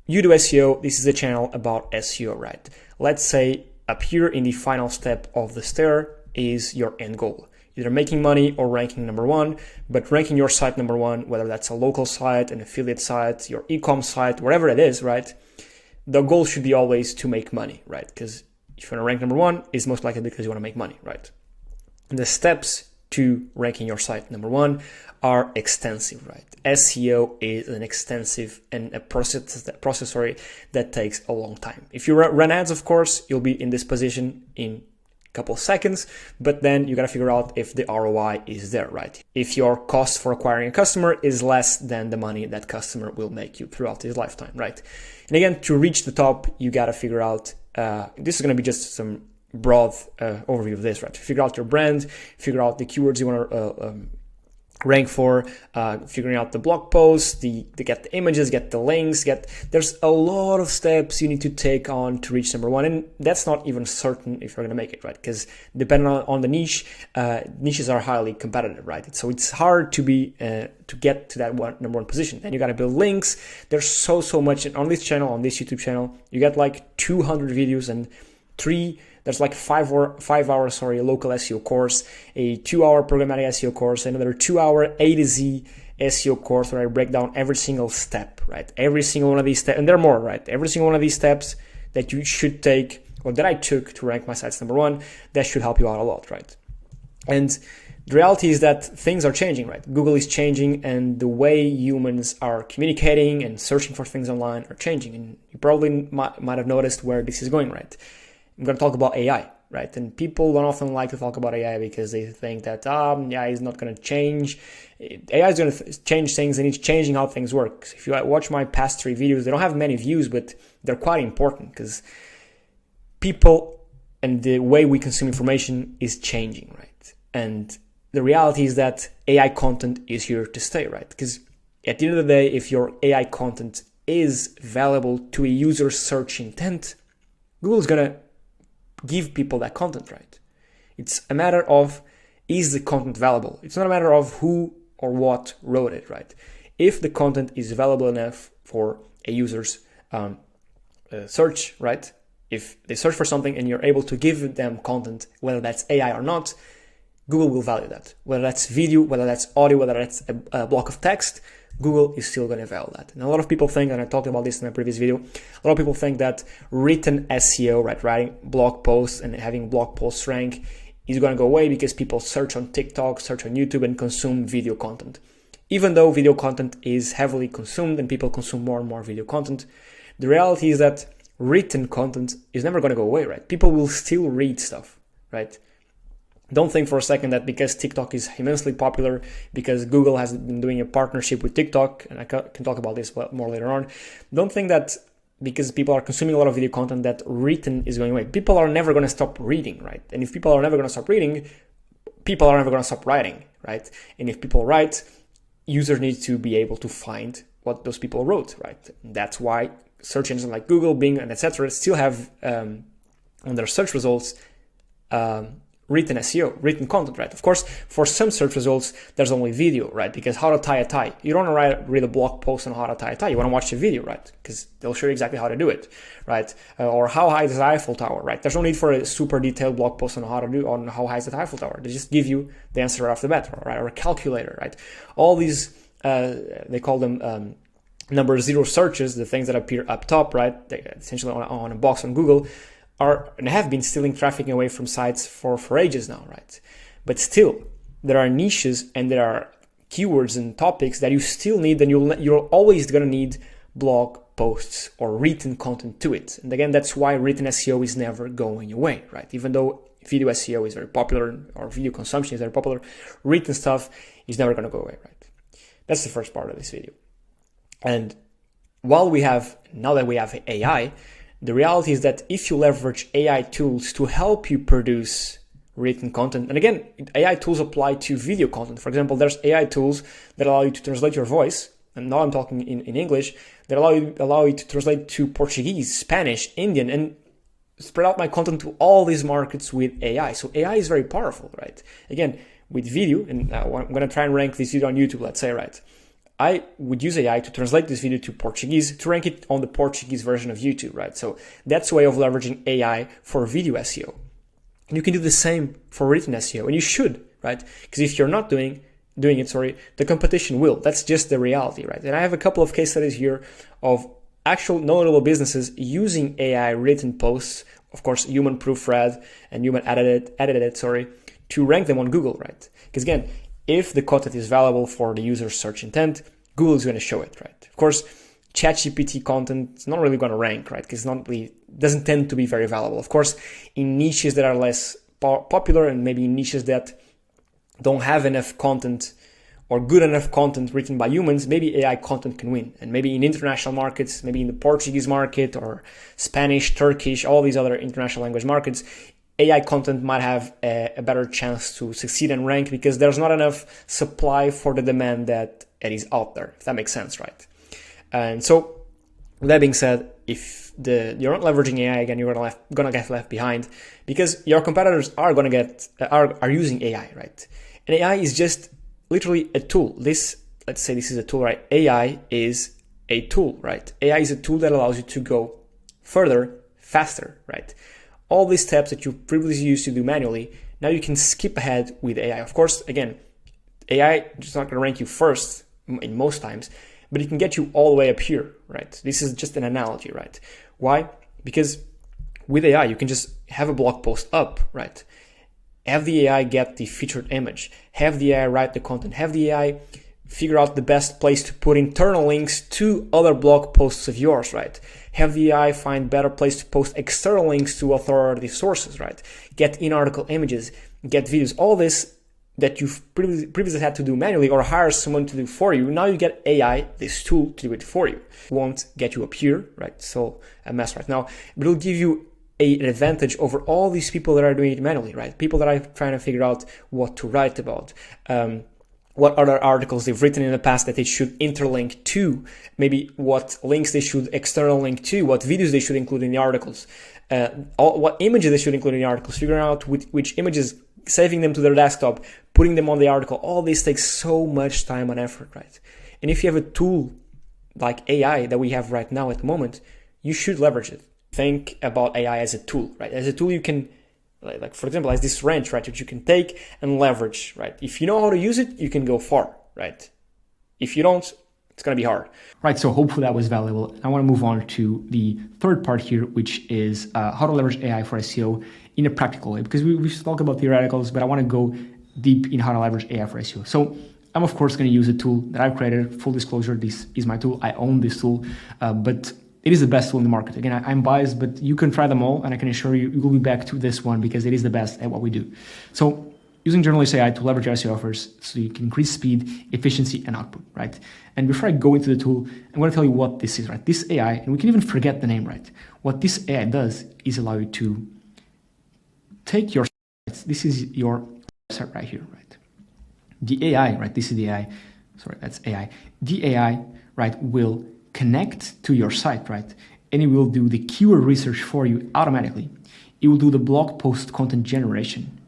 You do SEO, this is a channel about SEO, right? Let's say up here in the final step of the stair is your end goal. Either making money or ranking number one, but ranking your site number one, whether that's a local site, an affiliate site, your e-com site, whatever it is, right? The goal should be always to make money, right? Because if you want to rank number one, it's most likely because you want to make money, right? And the steps to ranking your site number one are extensive, right? SEO is an extensive and a process that takes a long time. If you run ads, of course, you'll be in this position in a couple of seconds, but then you got to figure out if the ROI is there, right? If your cost for acquiring a customer is less than the money that customer will make you throughout his lifetime, right? And again, to reach the top, you got to figure out, this is going to be just some broad overview of this, right? Figure out your brand, figure out the keywords you want to rank for, figuring out the blog posts, get the images, get the links, there's a lot of steps you need to take on to reach number one. And that's not even certain if you're going to make it, right? Because depending on the niche, niches are highly competitive, right? So it's hard to get to that number one position. Then you got to build links. There's so much on this channel, on this YouTube channel. You get like 200 videos and there's like 5 hours, local SEO course, a 2-hour programmatic SEO course, another 2-hour A to Z SEO course where I break down every single step, right? Every single one of these steps, and there are more, right? Every single one of these steps that you should take, or that I took to rank my sites number one, that should help you out a lot, right? And the reality is that things are changing, right? Google is changing, and the way humans are communicating and searching for things online are changing. And you probably might have noticed where this is going, right? I'm going to talk about AI, right? And people don't often like to talk about AI because they think that AI is not going to change. AI is going to change things, and it's changing how things work. So if you watch my past 3 videos, they don't have many views, but they're quite important because people and the way we consume information is changing, right? And the reality is that AI content is here to stay, right? Because at the end of the day, if your AI content is valuable to a user's search intent, Google is going to give people that content, right? It's a matter of, is the content valuable? It's not a matter of who or what wrote it, right? If the content is valuable enough for a user's search, right? If they search for something and you're able to give them content, whether that's AI or not, Google will value that. Whether that's video, whether that's audio, whether that's a block of text, Google is still going to value that. And a lot of people think, and I talked about this in a previous video, a lot of people think that written SEO, right, writing blog posts and having blog posts rank is going to go away because people search on TikTok, search on YouTube, and consume video content. Even though video content is heavily consumed and people consume more and more video content, the reality is that written content is never going to go away, right? People will still read stuff, right? Don't think for a second that because TikTok is immensely popular, because Google has been doing a partnership with TikTok, and I can talk about this more later on, don't think that because people are consuming a lot of video content that written is going away. People are never going to stop reading, right? And if people are never going to stop reading, people are never going to stop writing, right? And if people write, users need to be able to find what those people wrote, right? And that's why search engines like Google, Bing, and etc. still have on their search results written SEO, written content, right? Of course, for some search results, there's only video, right? Because how to tie a tie. You don't want to read a blog post on how to tie a tie. You want to watch the video, right? Because they'll show you exactly how to do it, right? Or how high is the Eiffel Tower, right? There's no need for a super detailed blog post on how high is the Eiffel Tower. They just give you the answer right off the bat, right? Or a calculator, right? All these, they call them number 0 searches, the things that appear up top, right? Essentially on a box on Google, are and have been stealing traffic away from sites for ages now, right? But still, there are niches and there are keywords and topics that you still need, and you're always going to need blog posts or written content to it. And again, that's why written SEO is never going away, right? Even though video SEO is very popular or video consumption is very popular, written stuff is never going to go away, right? That's the first part of this video. And now that we have AI, the reality is that if you leverage AI tools to help you produce written content, and again, AI tools apply to video content. For example, there's AI tools that allow you to translate your voice, and now I'm talking in English, that allow you to translate to Portuguese, Spanish, Indian, and spread out my content to all these markets with AI. So AI is very powerful, right? Again, with video, and I'm going to try and rank this video on YouTube, let's say, right? I would use AI to translate this video to Portuguese to rank it on the Portuguese version of YouTube, right? So that's a way of leveraging AI for video SEO. And you can do the same for written SEO, and you should, right? Because if you're not doing it, the competition will. That's just the reality, right? And I have a couple of case studies here of actual notable businesses using AI written posts, of course, human proofread and human edited, to rank them on Google, right? Because again, if the content is valuable for the user's search intent, Google is going to show it, right? Of course, ChatGPT content is not really going to rank, right? Because it doesn't tend to be very valuable. Of course, in niches that are less popular and maybe in niches that don't have enough content or good enough content written by humans, maybe AI content can win. And maybe in international markets, maybe in the Portuguese market or Spanish, Turkish, all these other international language markets, AI content might have a better chance to succeed and rank because there's not enough supply for the demand that is out there, if that makes sense, right? And so, with that being said, if you're not leveraging AI, again, you're gonna get left behind because your competitors are are using AI, right? And AI is just literally a tool. Let's say this is a tool, right? AI is a tool, right? AI is a tool that allows you to go further, faster, right? All these steps that you previously used to do manually, now you can skip ahead with AI. Of course, again, AI is not going to rank you first in most times, but it can get you all the way up here, right? This is just an analogy, right? Why? Because with AI, you can just have a blog post up, right? Have the AI get the featured image, have the AI write the content, have the AI figure out the best place to put internal links to other blog posts of yours, right? Have the AI find better place to post external links to authoritative sources, right? Get in-article images, get videos, all this that you've previously had to do manually or hire someone to do for you. Now you get AI, this tool, to do it for you. It won't get you up here, right? So a mess right now, but it'll give you an advantage over all these people that are doing it manually, right? People that are trying to figure out what to write about, what other articles they've written in the past that they should interlink to, maybe what links they should external link to, what videos they should include in the articles, what images they should include in the articles, figuring out which images, saving them to their desktop, putting them on the article. All this takes so much time and effort, right? And if you have a tool like AI that we have right now at the moment, you should leverage it. Think about AI as a tool, right? As a tool you can, like for example, as this wrench, right, which you can take and leverage, right? If you know how to use it, you can go far, right? If you don't, it's going to be hard. Right, so hopefully that was valuable. I want to move on to the third part here, which is how to leverage AI for SEO in a practical way, because we talk about theoreticals, but I want to go deep in how to leverage AI for SEO. So I'm of course going to use a tool that I've created. Full disclosure, this is my tool. I own this tool, but it is the best tool in the market. Again, I'm biased, but you can try them all, and I can assure you, you will be back to this one because it is the best at what we do. So using generalist AI to leverage SEO offers so you can increase speed, efficiency, and output, right? And before I go into the tool, I'm going to tell you what this is, right? This AI, and we can even forget the name, right? What this AI does is allow you to take your sites. This is your website right here, right? The AI, right? This is the AI. Sorry, that's AI. The AI, right, will connect to your site, right? And it will do the keyword research for you automatically. It will do the blog post content generation.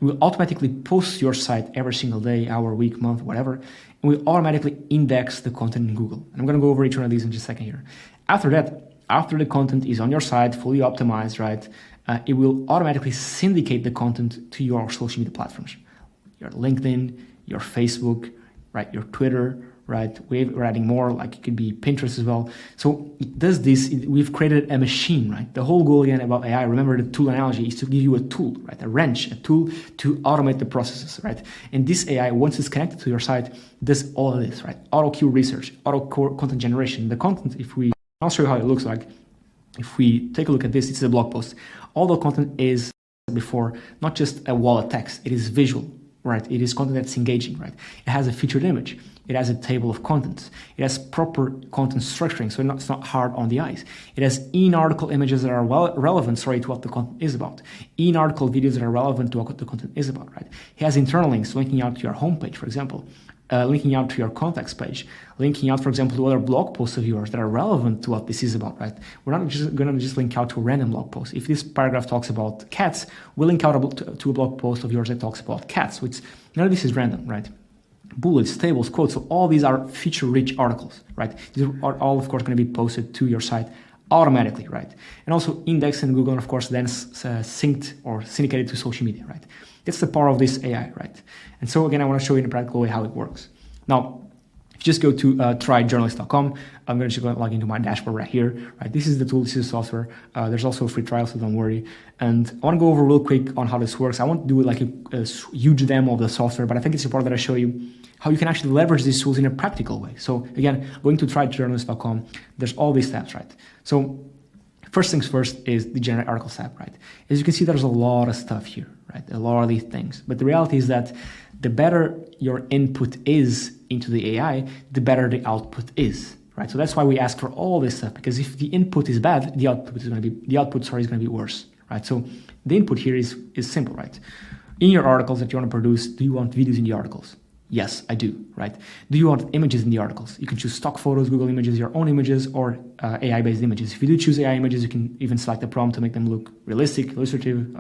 It will automatically post your site every single day, hour, week, month, whatever. And will automatically index the content in Google. And I'm going to go over each one of these in just a second here. After that, after the content is on your site, fully optimized, right? It will automatically syndicate the content to your social media platforms. Your LinkedIn, your Facebook, right? Your Twitter, right? We're adding more, like it could be Pinterest as well. So it does this, we've created a machine, right? The whole goal again about AI, remember the tool analogy, is to give you a tool, right? A wrench, a tool to automate the processes, right? And this AI, once it's connected to your site, does all of this, right? Auto keyword research, auto content generation. The content, I'll show you how it looks like. If we take a look at this, it's a blog post. All the content is, before, not just a wall of text, it is visual, right? It is content that's engaging, right? It has a featured image. It has a table of contents. It has proper content structuring, so it's not hard on the eyes. It has in-article images that are relevant, to what the content is about. In-article videos that are relevant to what the content is about, right? It has internal links linking out to your homepage, for example, linking out to your contacts page, linking out, for example, to other blog posts of yours that are relevant to what this is about, right? We're not just going to just link out to a random blog post. If this paragraph talks about cats, we'll link out to a blog post of yours that talks about cats, which none of this is random, right? Bullets, tables, quotes, so all these are feature-rich articles, right? These are all, of course, going to be posted to your site automatically, right? And also indexed in Google, and of course, then synced or syndicated to social media, right? That's the power of this AI, right? And so again, I want to show you in a practical way how it works. Now, if you just go to tryjournalist.com, I'm going to just log into my dashboard right here, right? This is the tool, this is the software. There's also a free trial, so don't worry. And I want to go over real quick on how this works. I won't do like a huge demo of the software, but I think it's important that I show you how you can actually leverage these tools in a practical way. So again, going to tryjournalist.com, there's all these tabs, right? So first things first is the generate articles tab, right? As you can see, there's a lot of stuff here, right? A lot of these things. But the reality is that the better your input is into the AI, the better the output is, right? So that's why we ask for all this stuff, because if the input is bad, the output is going to be worse, right? So the input here is simple, right? In your articles that you want to produce, do you want videos in the articles? Yes, I do, right? Do you want images in the articles? You can choose stock photos, Google Images, your own images, or AI-based images. If you do choose AI images, you can even select a prompt to make them look realistic, illustrative,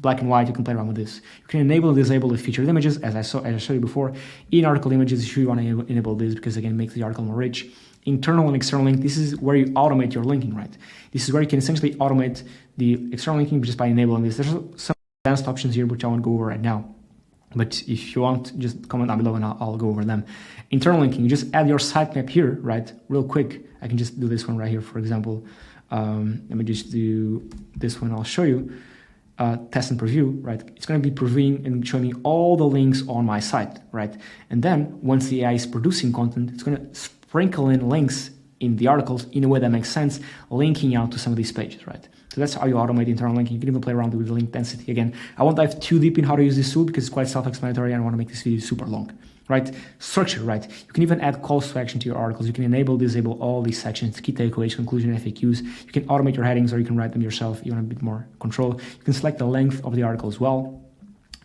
black and white. You can play around with this. You can enable and disable the featured images, as I showed you before. In article images, you should want to enable this because, again, it makes the article more rich. Internal and external link, this is where you automate your linking, right? This is where you can essentially automate the external linking just by enabling this. There's some advanced options here, which I won't go over right now. But if you want, just comment down below and I'll go over them. Internal linking, you just add your sitemap here, right? Real quick. I can just do this one right here, for example. Let me just do this one. I'll show you. Test and preview, right? It's going to be previewing and showing me all the links on my site, right? And then once the AI is producing content, it's going to sprinkle in links in the articles in a way that makes sense, linking out to some of these pages, right? So that's how you automate internal linking. You can even play around with the link density. Again, I won't dive too deep in how to use this tool because it's quite self-explanatory. I don't want to make this video super long, right? Structure, right? You can even add calls to action to your articles. You can enable, disable all these sections, key takeaways, conclusion, FAQs. You can automate your headings or you can write them yourself. You want a bit more control. You can select the length of the article as well.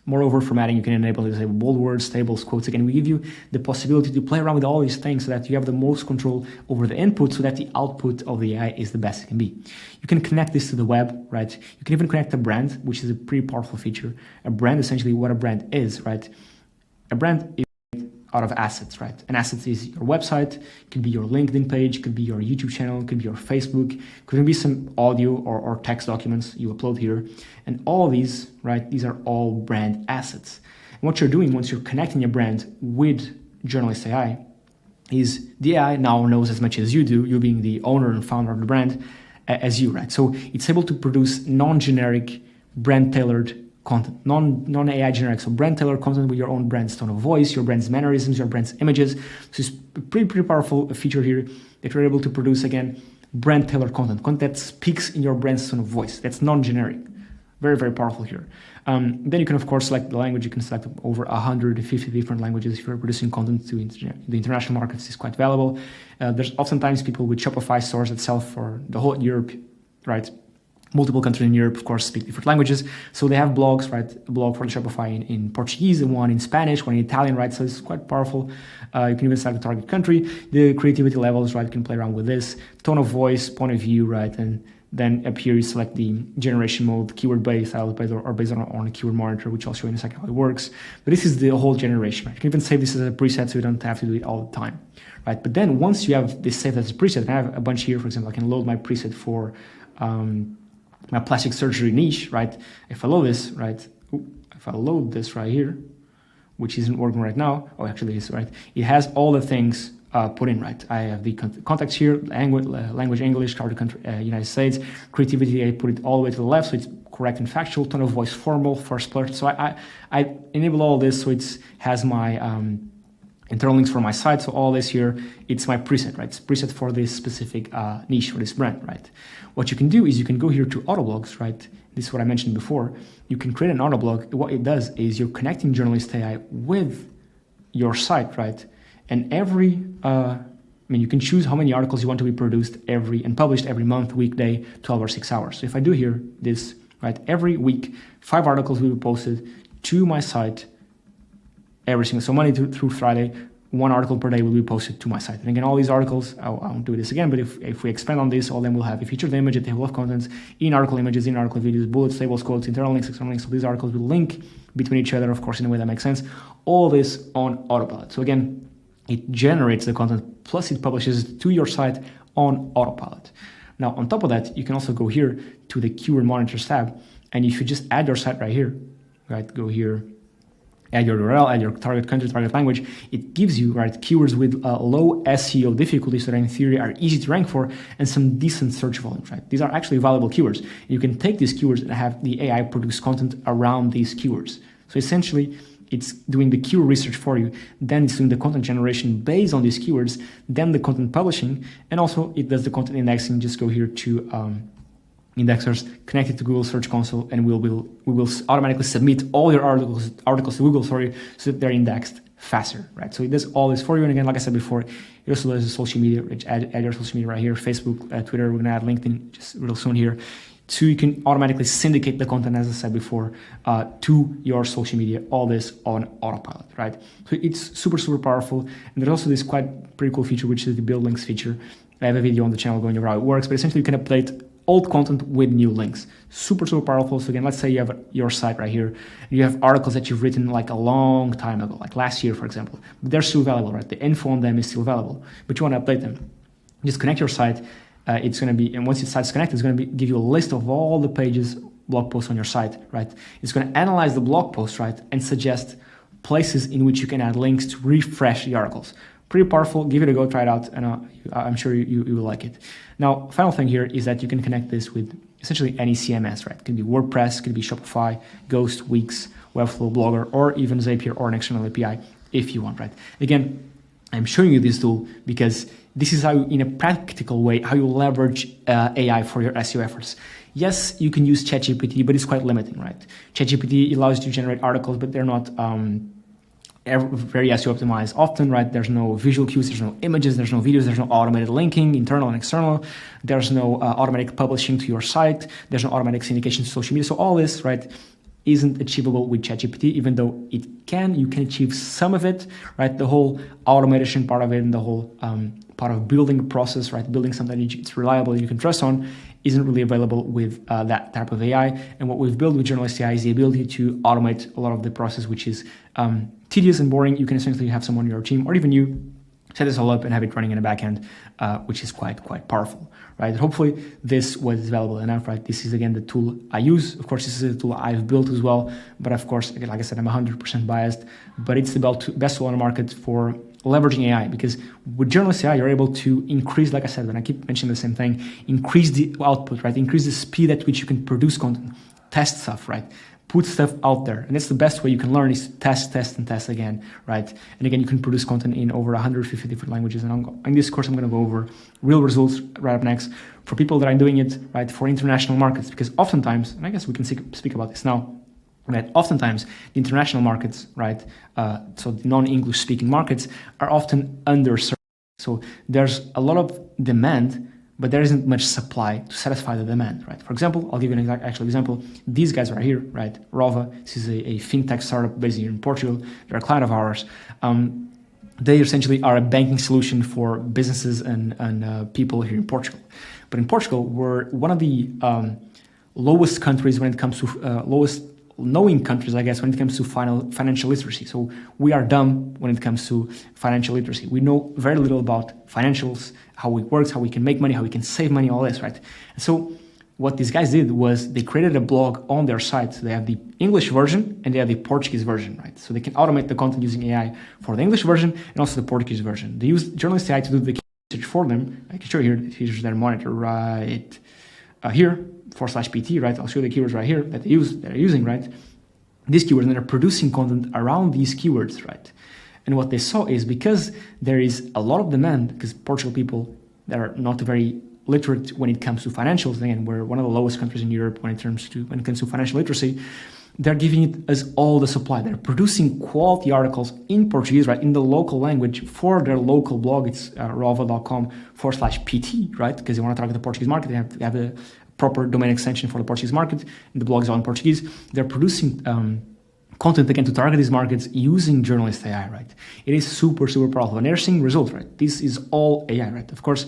Moreover, formatting, you can enable and disable bold words, tables, quotes. Again, we give you the possibility to play around with all these things so that you have the most control over the input so that the output of the AI is the best it can be. You can connect this to the web, right? You can even connect a brand, which is a pretty powerful feature. A brand, essentially what a brand is, right? A brand is out of assets, right? An asset is your website, it could be your LinkedIn page, it could be your YouTube channel, it could be your Facebook, it could even be some audio or text documents you upload here. And all these, right, these are all brand assets. And what you're doing once you're connecting your brand with Journalist AI is the AI now knows as much as you do, you being the owner and founder of the brand, as you, right? So it's able to produce non-generic, brand-tailored content, non-AI generic, so brand-tailored content with your own brand's tone of voice, your brand's mannerisms, your brand's images. So it's a pretty powerful feature here that you're able to produce, again, brand-tailored content that speaks in your brand's tone of voice. That's non-generic. Very, very powerful here. Then you can, of course, select the language. You can select over 150 different languages if you're producing content to the international markets. Is quite valuable. There's oftentimes people with Shopify stores that sell for the whole Europe, right? Multiple countries in Europe, of course, speak different languages. So they have blogs, right? A blog for Shopify in Portuguese, and one in Spanish, one in Italian, right? So it's quite powerful. You can even select the target country, the creativity levels, right? You can play around with this, tone of voice, point of view, right? And then up here you select the generation mode, keyword based, or based on a keyword monitor, which I'll show you in a second how it works. But this is the whole generation, right? You can even save this as a preset so you don't have to do it all the time, right? But then once you have this saved as a preset, I have a bunch here, for example, I can load my preset for my plastic surgery niche, right? If I load this, right? If I load this right here, which isn't working right now, oh, actually it is, right? It has all the things put in, right? I have the contacts here, language English, target country, United States, creativity, I put it all the way to the left, so it's correct and factual, tone of voice formal, first person. So I enable all this, so it has my internal links for my site. So all this here, it's my preset, right? It's preset for this specific niche, for this brand, right? What you can do is you can go here to autoblogs, right? This is what I mentioned before. You can create an autoblog. What it does is you're connecting Journalist AI with your site, right? And you can choose how many articles you want to be produced and published every month, weekday, 12 or 6 hours. So if I do here this, right? Every week, 5 articles will be posted to my site every single, so Monday through Friday, 1 article per day will be posted to my site. And again, all these articles, I won't do this again, but if we expand on this, all of them will have a featured image, a table of contents, in-article images, in-article videos, bullets, tables, quotes, internal links, external links. So these articles will link between each other, of course, in a way that makes sense. All this on autopilot. So again, it generates the content, plus it publishes it to your site on autopilot. Now, on top of that, you can also go here to the keyword monitors tab, and if you just add your site right here, right, go here, add your URL, add your target country, target language, it gives you, right, keywords with low SEO difficulty, so that in theory are easy to rank for, and some decent search volumes, right? These are actually valuable keywords. You can take these keywords and have the AI produce content around these keywords. So essentially, it's doing the keyword research for you, then it's doing the content generation based on these keywords, then the content publishing, and also it does the content indexing. Just go here to indexers, connect it to Google Search Console, and we will automatically submit all your articles to Google, so that they're indexed faster, right? So it does all this for you. And again, like I said before, it also does social media, which add your social media right here, Facebook, Twitter. We're gonna add LinkedIn just real soon here. Two, you can automatically syndicate the content, as I said before, to your social media, all this on autopilot, right? So it's super, super powerful. And there's also this quite pretty cool feature, which is the build links feature. I have a video on the channel going over how it works, but essentially you can update old content with new links. Super, super powerful. So again, let's say you have your site right here, and you have articles that you've written like a long time ago, like last year, for example, but they're still valuable, right? The info on them is still valuable, but you want to update them. Just connect your site. It's going to be, and once your site's connected, it's going to give you a list of all the pages, blog posts on your site, right? It's going to analyze the blog post, right? And suggest places in which you can add links to refresh the articles. Pretty powerful. Give it a go, try it out, and I'm sure you will like it. Now, final thing here is that you can connect this with essentially any CMS, right? It can be WordPress, it could be Shopify, Ghost, Wix, Webflow, Blogger, or even Zapier or an external API if you want, right? Again, I'm showing you this tool because this is how, in a practical way, how you leverage AI for your SEO efforts. Yes, you can use ChatGPT, but it's quite limiting, right? ChatGPT allows you to generate articles, but they're not very SEO optimized often, right? There's no visual cues, there's no images, there's no videos, there's no automated linking, internal and external. There's no automatic publishing to your site. There's no automatic syndication to social media. So all this, right, isn't achievable with ChatGPT, even though you can achieve some of it, right? The whole automation part of it and the whole part of building a process, right? Building something that's reliable, you can trust on, isn't really available with that type of AI. And what we've built with Journalist AI is the ability to automate a lot of the process, which is tedious and boring. You can essentially have someone on your team or even you set this all up and have it running in the backend, which is quite powerful, right? Hopefully this was valuable enough, right? This is, again, the tool I use. Of course, this is a tool I've built as well. But of course, again, like I said, I'm 100% biased, but it's the best tool on the market for leveraging AI, because with Journalist AI, you're able to increase, like I said, and I keep mentioning the same thing, increase the output, right? Increase the speed at which you can produce content, test stuff, right? Put stuff out there. And that's the best way you can learn is test, and test again, right? And again, you can produce content in over 150 different languages. And in this course, I'm going to go over real results right up next for people that are doing it, right, for international markets. Because oftentimes, and I guess we can speak about this now, right, oftentimes the international markets, right, so the non-English speaking markets are often underserved. So there's a lot of demand, but there isn't much supply to satisfy the demand, right? For example, I'll give you an actual example. These guys right here, right? Rova, this is a fintech startup based here in Portugal. They're a client of ours. They essentially are a banking solution for businesses and people here in Portugal. But in Portugal, we're one of the lowest countries when it comes to lowest knowing countries, I guess, when it comes to financial literacy. So we are dumb when it comes to financial literacy. We know very little about financials, how it works, how we can make money, how we can save money, all this, right? And so what these guys did was they created a blog on their site. So they have the English version and they have the Portuguese version, right? So they can automate the content using AI for the English version and also the Portuguese version. They use Journalist AI to do the research for them. I can show you here the features that are monitored right here. /PT, right? I'll show the keywords right here that they're using, right? These keywords, and they're producing content around these keywords, right? And what they saw is because there is a lot of demand, because Portugal people that are not very literate when it comes to financials, again, we're one of the lowest countries in Europe when it comes to financial literacy, they're giving us all the supply. They're producing quality articles in Portuguese, right, in the local language for their local blog. It's rova.com/pt, right? Because they want to target the Portuguese market. They have a proper domain extension for the Portuguese market, and the blog is all in Portuguese. They're producing content again to target these markets using Journalist AI, right? It is super powerful, and they're seeing results, right? This is all AI, right? Of course,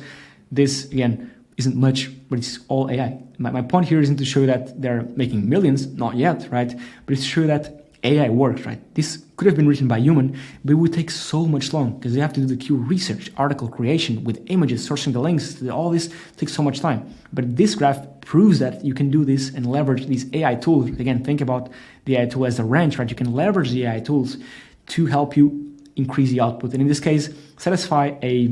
this again isn't much, but it's all AI. My point here isn't to show that they're making millions, not yet, right? But it's to show that AI works, right? This could have been written by a human, but it would take so much long because they have to do the keyword research, article creation with images, sourcing the links, all this takes so much time. But this graph proves that you can do this and leverage these AI tools. Again, think about the AI tool as a wrench, right? You can leverage the AI tools to help you increase the output. And in this case, satisfy a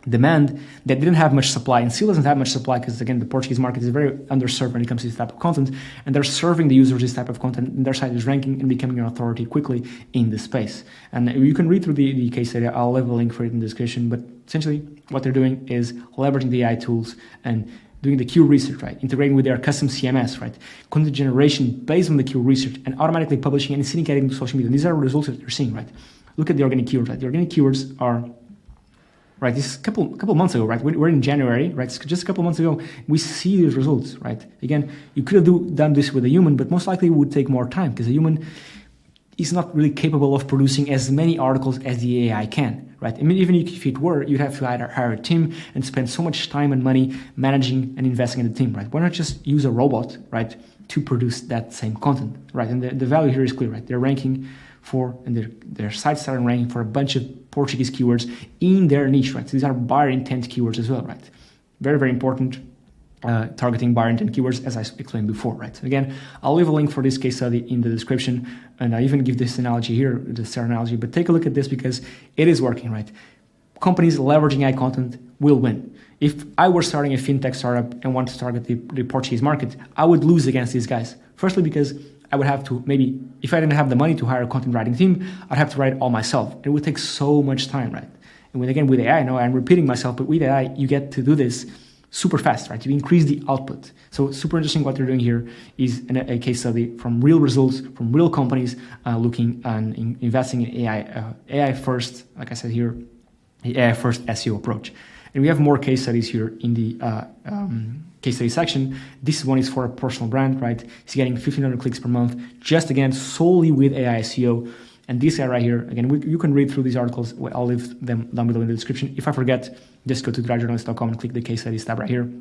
demand that didn't have much supply and still doesn't have much supply because, again, the Portuguese market is very underserved when it comes to this type of content, and they're serving the users this type of content, and their site is ranking and becoming an authority quickly in this space. And you can read through the case study. I'll leave a link for it in the description, but essentially what they're doing is leveraging the AI tools and doing the keyword research, right? Integrating with their custom CMS, right? Content generation based on the keyword research and automatically publishing and syndicating to social media. And these are results that they're seeing, right? Look at the organic keywords, right? The organic keywords are right? This is a couple months ago, right? We're in January, right? Just a couple months ago, we see these results, right? Again, you could have done this with a human, but most likely it would take more time because a human is not really capable of producing as many articles as the AI can, right? I mean, even if it were, you'd have to either hire a team and spend so much time and money managing and investing in the team, right? Why not just use a robot, right, to produce that same content, right? And the value here is clear, right? They're ranking for, and their sites started ranking for a bunch of Portuguese keywords in their niche, right? So these are buyer intent keywords as well, right? Very, very important. Targeting buyer intent keywords, as I explained before, right? Again, I'll leave a link for this case study in the description, and I even give this analogy here, the SEO analogy, but take a look at this because it is working, right? Companies leveraging AI content will win. If I were starting a fintech startup and want to target the Portuguese market, I would lose against these guys. Firstly, because I would have to maybe, if I didn't have the money to hire a content writing team, I'd have to write it all myself. It would take so much time, right? And with AI, I know I'm repeating myself, but with AI, you get to do this super fast, right? You increase the output. So super interesting what they're doing here is a case study from real results, from real companies looking and investing in AI first, like I said here, the AI first SEO approach. And we have more case studies here in the case study section. This one is for a personal brand, right? He's getting 1,500 clicks per month, just again, solely with AI SEO. And this guy right here, again, you can read through these articles. I'll leave them down below in the description. If I forget, just go to dryjournalist.com and click the case studies tab right here.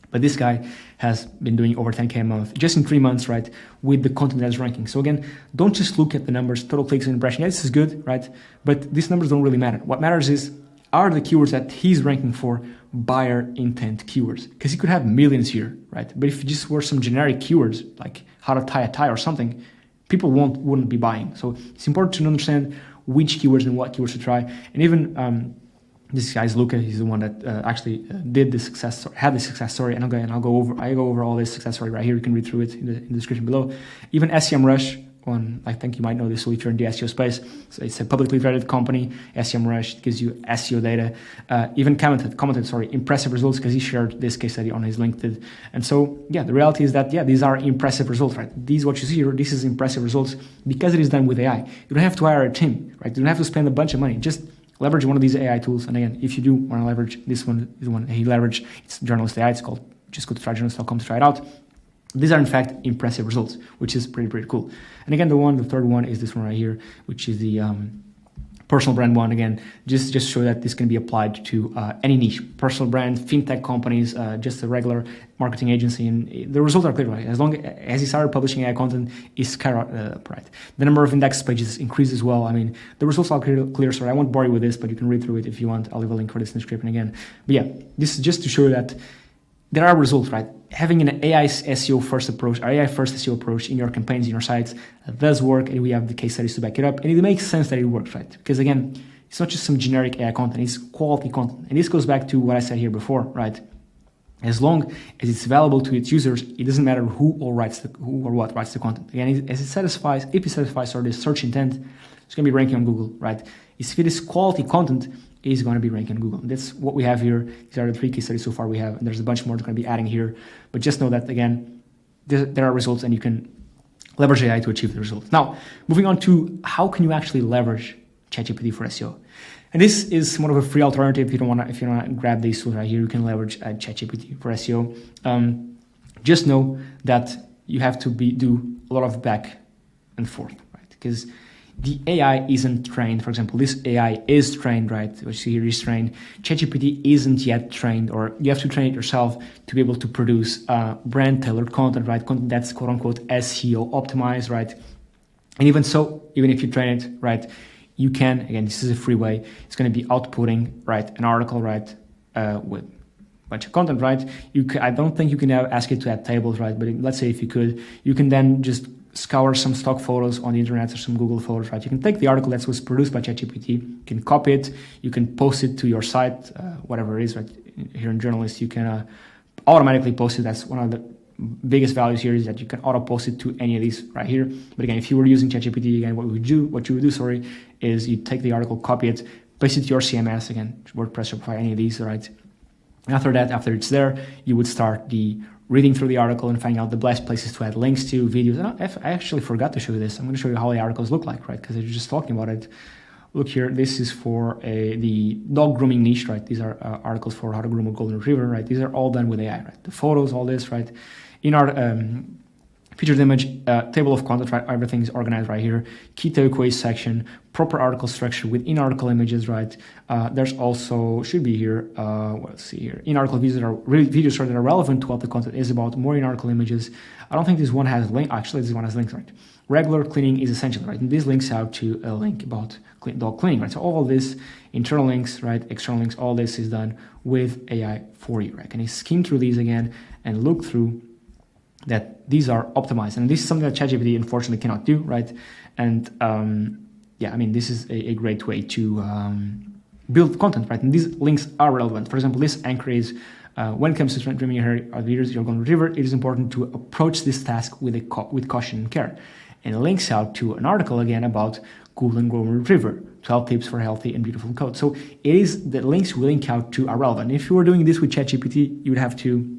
But this guy has been doing over 10K a month, just in 3 months, right, with the content that's ranking. So again, don't just look at the numbers, total clicks and impression. Yeah, this is good, right? But these numbers don't really matter. What matters is, are the keywords that he's ranking for buyer intent keywords? Because he could have millions here, right? But if it just were some generic keywords, like how to tie a tie or something, people wouldn't be buying. So it's important to understand which keywords and what keywords to try. And even this guy's Luca, he's the one that actually did the success, had the success story. And I go over all this success story right here. You can read through it in the description below. Even SEMrush, I think you might know this, so if you're in the SEO space, so it's a publicly traded company. SEMrush gives you SEO data. Even commented, impressive results, because he shared this case study on his LinkedIn. And so, yeah, the reality is that, yeah, these are impressive results, right? These, what you see here, this is impressive results because it is done with AI. You don't have to hire a team, right? You don't have to spend a bunch of money. Just leverage one of these AI tools. And again, if you do want to leverage this one, is the one he leveraged. It's Journalist AI. It's called, just go to tryjournalist.com to try it out. These are in fact impressive results, which is pretty cool. And again, the third one is this one right here, which is the personal brand one. Again, just show that this can be applied to any niche, personal brand, fintech companies, just a regular marketing agency, and the results are clear, right? As long as he started publishing AI content, is skyrocketed, right? The number of index pages increased as well. I mean, the results are clear. So I won't bore you with this, but you can read through it if you want. I'll leave a link for this in the description again. But yeah, this is just to show that there are results, right? Having an AI SEO first approach, or AI first SEO approach in your campaigns, in your sites, does work, and we have the case studies to back it up. And it makes sense that it works, right? Because again, it's not just some generic AI content, it's quality content. And this goes back to what I said here before, right? As long as it's valuable to its users, it doesn't matter who or what writes the content. Again, if it satisfies the search intent, it's going to be ranking on Google, right? If it is quality content, is going to be ranking on Google. That's what we have here. These are the 3 case studies so far we have, and there's a bunch more that's going to be adding here. But just know that, again, there are results, and you can leverage AI to achieve the results. Now, moving on to how can you actually leverage ChatGPT for SEO? And this is somewhat of a free alternative. If you don't want to grab these tools right here, you can leverage ChatGPT for SEO. Just know that you have to do a lot of back and forth, right? Because the AI isn't trained. For example, this AI is trained, right? What you see here is trained. ChatGPT isn't yet trained, or you have to train it yourself to be able to produce brand tailored content, right? Content that's quote unquote SEO optimized, right? And even so, even if you train it, right, you can, again, this is a free way. It's going to be outputting, right, an article, right, with a bunch of content, right? I don't think you can ask it to add tables, right? But let's say if you could, you can then just scour some stock photos on the internet or some Google photos, right? You can take the article that was produced by ChatGPT, you can copy it, you can post it to your site, whatever it is, right? Here in Journalist, you can automatically post it. That's one of the biggest values here, is that you can auto post it to any of these right here. But again, if you were using ChatGPT, again, what you would do, is you take the article, copy it, paste it to your CMS, again, WordPress, Shopify, any of these, right? And after that, after it's there, you would start the reading through the article and finding out the best places to add links to, videos. And I actually forgot to show you this. I'm going to show you how the articles look like, right? Because you're just talking about it. look here, this is for the dog grooming niche, right? These are articles for how to groom a golden retriever, right? These are all done with AI, right? The photos, all this, right? In our featured image, table of content, right? Everything is organized right here. Key takeaways section, proper article structure with in-article images, right? There's also, should be here, let's see here, in-article videos that are relevant to what the content is about, more in-article images. I don't think this one has link. Actually, this one has links, right? Regular cleaning is essential, right? And this links out to a link about dog cleaning, right? So all this, internal links, right? External links, all this is done with AI for you, right? Can you skim through these again and look through that these are optimized? And this is something that ChatGPT unfortunately cannot do, right? And yeah, I mean, this is a great way to build content, right? And these links are relevant. For example, this anchor is, when it comes to trimming your hair or videos you're going to retriever, it is important to approach this task with caution and care. And it links out to an article again about golden retriever, 12 tips for healthy and beautiful coat. So it is the links we link out to are relevant. If you were doing this with ChatGPT, you would have to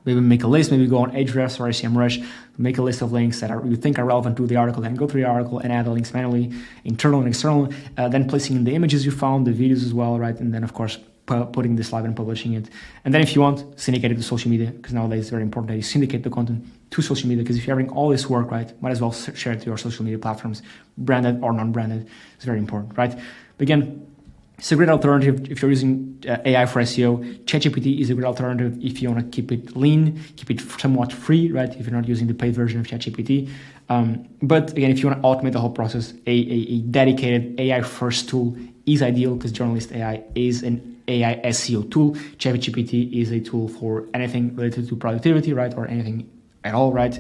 maybe make a list, maybe go on Ahrefs or SEMrush, make a list of links that you think are relevant to the article, then go through the article and add the links manually, internal and external, then placing in the images you found, the videos as well, right? And then of course, putting this live and publishing it. And then if you want, syndicate it to social media, because nowadays it's very important that you syndicate the content to social media, because if you're having all this work, right, might as well share it to your social media platforms, branded or non-branded. It's very important, right? But again, it's a great alternative if you're using AI for SEO. ChatGPT is a great alternative if you want to keep it lean, keep it somewhat free, right? If you're not using the paid version of ChatGPT. But again, if you want to automate the whole process, a dedicated AI first tool is ideal, because Journalist AI is an AI SEO tool. ChatGPT is a tool for anything related to productivity, right? Or anything at all, right?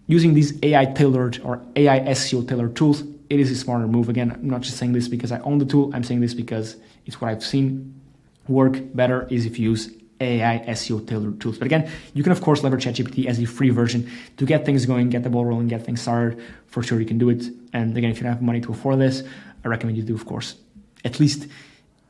Using these AI tailored or AI SEO tailored tools, it is a smarter move. Again, I'm not just saying this because I own the tool. I'm saying this because it's what I've seen work better is if you use AI SEO tailored tools. But again, you can of course leverage ChatGPT as a free version to get things going, get the ball rolling, get things started. For sure, you can do it. And again, if you don't have money to afford this, I recommend you do, of course. At least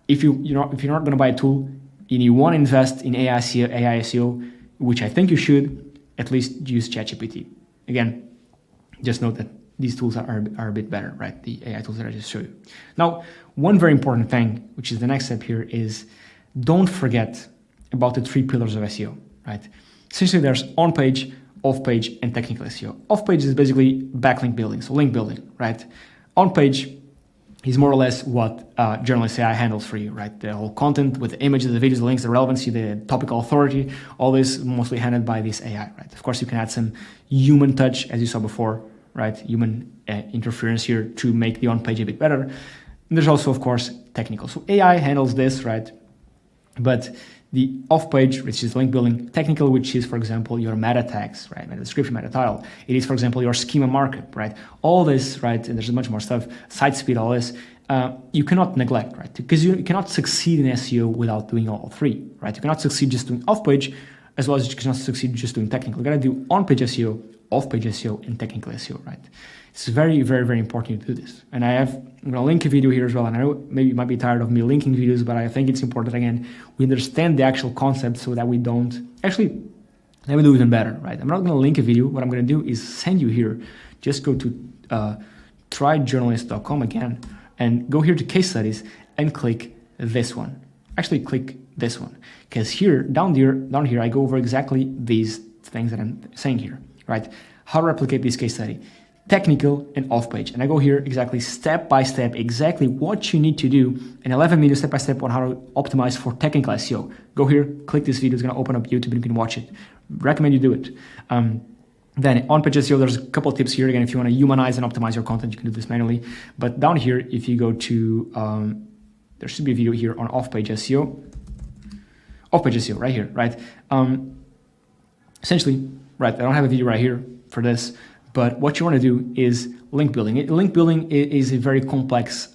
if you're not going to buy a tool and you want to invest in AI SEO, which I think you should, at least use ChatGPT. Again, just note that these tools are a bit better, right? The AI tools that I just showed you. Now, one very important thing, which is the next step here, is don't forget about the 3 pillars of SEO, right? Essentially, there's on-page, off-page, and technical SEO. Off-page is basically backlink building, so link building, right? On-page is more or less what Journalist AI handles for you, right? The whole content with the images, the videos, the links, the relevancy, the topical authority, all this mostly handled by this AI, right? Of course, you can add some human touch, as you saw before, right? Human interference here to make the on-page a bit better. And there's also, of course, technical. So AI handles this, right? But the off-page, which is link building, technical, which is, for example, your meta tags, right? Meta description, meta title. It is, for example, your schema markup, right? All this, right? And there's much more stuff, site speed, all this. You cannot neglect, right? Because you cannot succeed in SEO without doing all 3, right? You cannot succeed just doing off-page, as well as you cannot succeed just doing technical. You gotta do on-page SEO, off-page SEO, and technical SEO, right? It's very, very, very important to do this. And I'm gonna link a video here as well. And I know maybe you might be tired of me linking videos, but I think it's important, again, we understand the actual concept so that we don't, actually, let me do even better, right? I'm not gonna link a video. What I'm gonna do is send you here, just go to tryjournalist.com again, and go here to case studies and click this one. Actually click this one, because here, down here, I go over exactly these things that I'm saying here, right? How to replicate this case study, technical and off-page. And I go here exactly step by step, exactly what you need to do, and 11 videos step by step on how to optimize for technical SEO. Go here, click this video, it's gonna open up YouTube and you can watch it. Recommend you do it. Then on-page SEO, there's a couple of tips here. Again, if you wanna humanize and optimize your content, you can do this manually. But down here, if you go to, there should be a video here on off-page SEO. Off-page SEO, right here, right? Essentially, right, I don't have a video right here for this, but what you want to do is link building. Link building is a very complex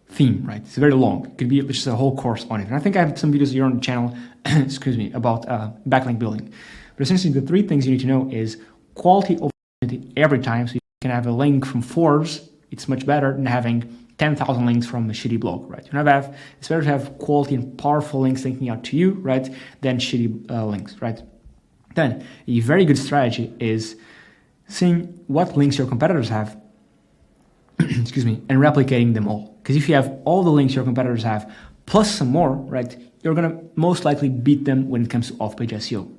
theme, right? It's very long. It could be just a whole course on it. And I think I have some videos here on the channel, excuse me, about backlink building. But essentially, the 3 things you need to know is quality over quantity every time. So you can have a link from Forbes. It's much better than having 10,000 links from a shitty blog, right? It's better to have quality and powerful links linking out to you, right, than shitty links, right? Then a very good strategy is seeing what links your competitors have excuse me, and replicating them all. Because if you have all the links your competitors have, plus some more, right, you're gonna most likely beat them when it comes to off-page SEO.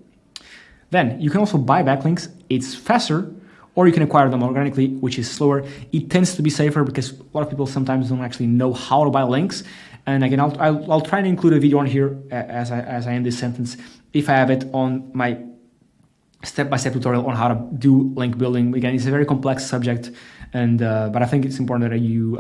Then you can also buy backlinks. It's faster, or you can acquire them organically, which is slower. It tends to be safer because a lot of people sometimes don't actually know how to buy links. And again, I'll try to include a video on here as I end this sentence, if I have it, on my step-by-step tutorial on how to do link building. Again, it's a very complex subject, and but I think it's important that you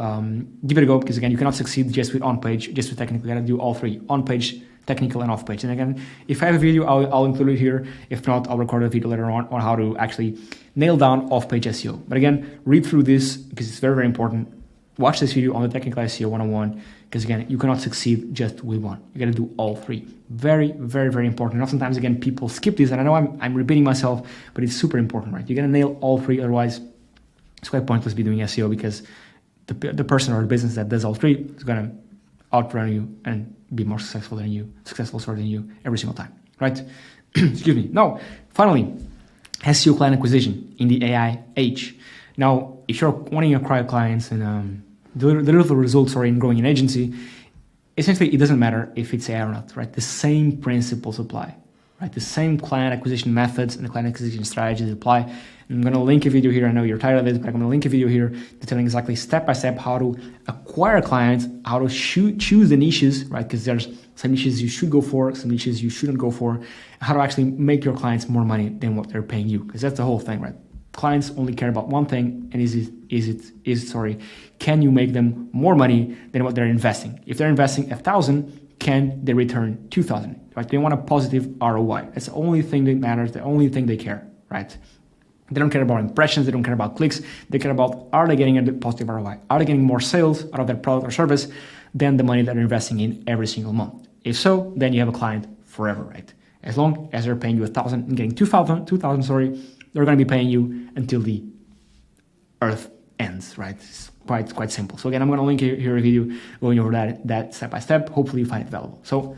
give it a go, because again, you cannot succeed just with on-page, just with technical. You gotta do all three: on-page, technical, and off-page. And again, if I have a video, I'll include it here. If not, I'll record a video later on how to actually nail down off-page SEO. But again, read through this because it's very, very important. Watch this video on the technical SEO 101, because again, you cannot succeed just with one. You gotta do all three. Very, very, very important. And oftentimes, again, people skip this, and I know I'm repeating myself, but it's super important, right? You gotta nail all three, otherwise it's quite pointless be doing SEO, because the person or the business that does all three is gonna outrun you and be more successful than you every single time, right? Excuse me. Now, finally, SEO client acquisition in the AI age. Now, if you're wanting to acquire clients and deliver results or in growing an agency, essentially it doesn't matter if it's AI or not, right? The same principles apply, right? The same client acquisition methods and the client acquisition strategies apply. I'm going to link a video here. I know you're tired of it, but I'm going to link a video here detailing exactly step-by-step how to acquire clients, how to choose the niches, right? Because there's some niches you should go for, some niches you shouldn't go for, how to actually make your clients more money than what they're paying you. Because that's the whole thing, right? Clients only care about one thing, and can you make them more money than what they're investing? If they're investing 1,000, can they return 2,000? Right? They want a positive ROI. That's the only thing that matters, the only thing they care, right? They don't care about impressions, they don't care about clicks, they care about, are they getting a positive ROI? Are they getting more sales out of their product or service than the money that they're investing in every single month? If so, then you have a client forever, right? As long as they're paying you 1,000 and getting 2,000, they're going to be paying you until the earth ends, right? It's quite simple. So again, I'm going to link here a video going over that step by step. Hopefully you find it valuable. So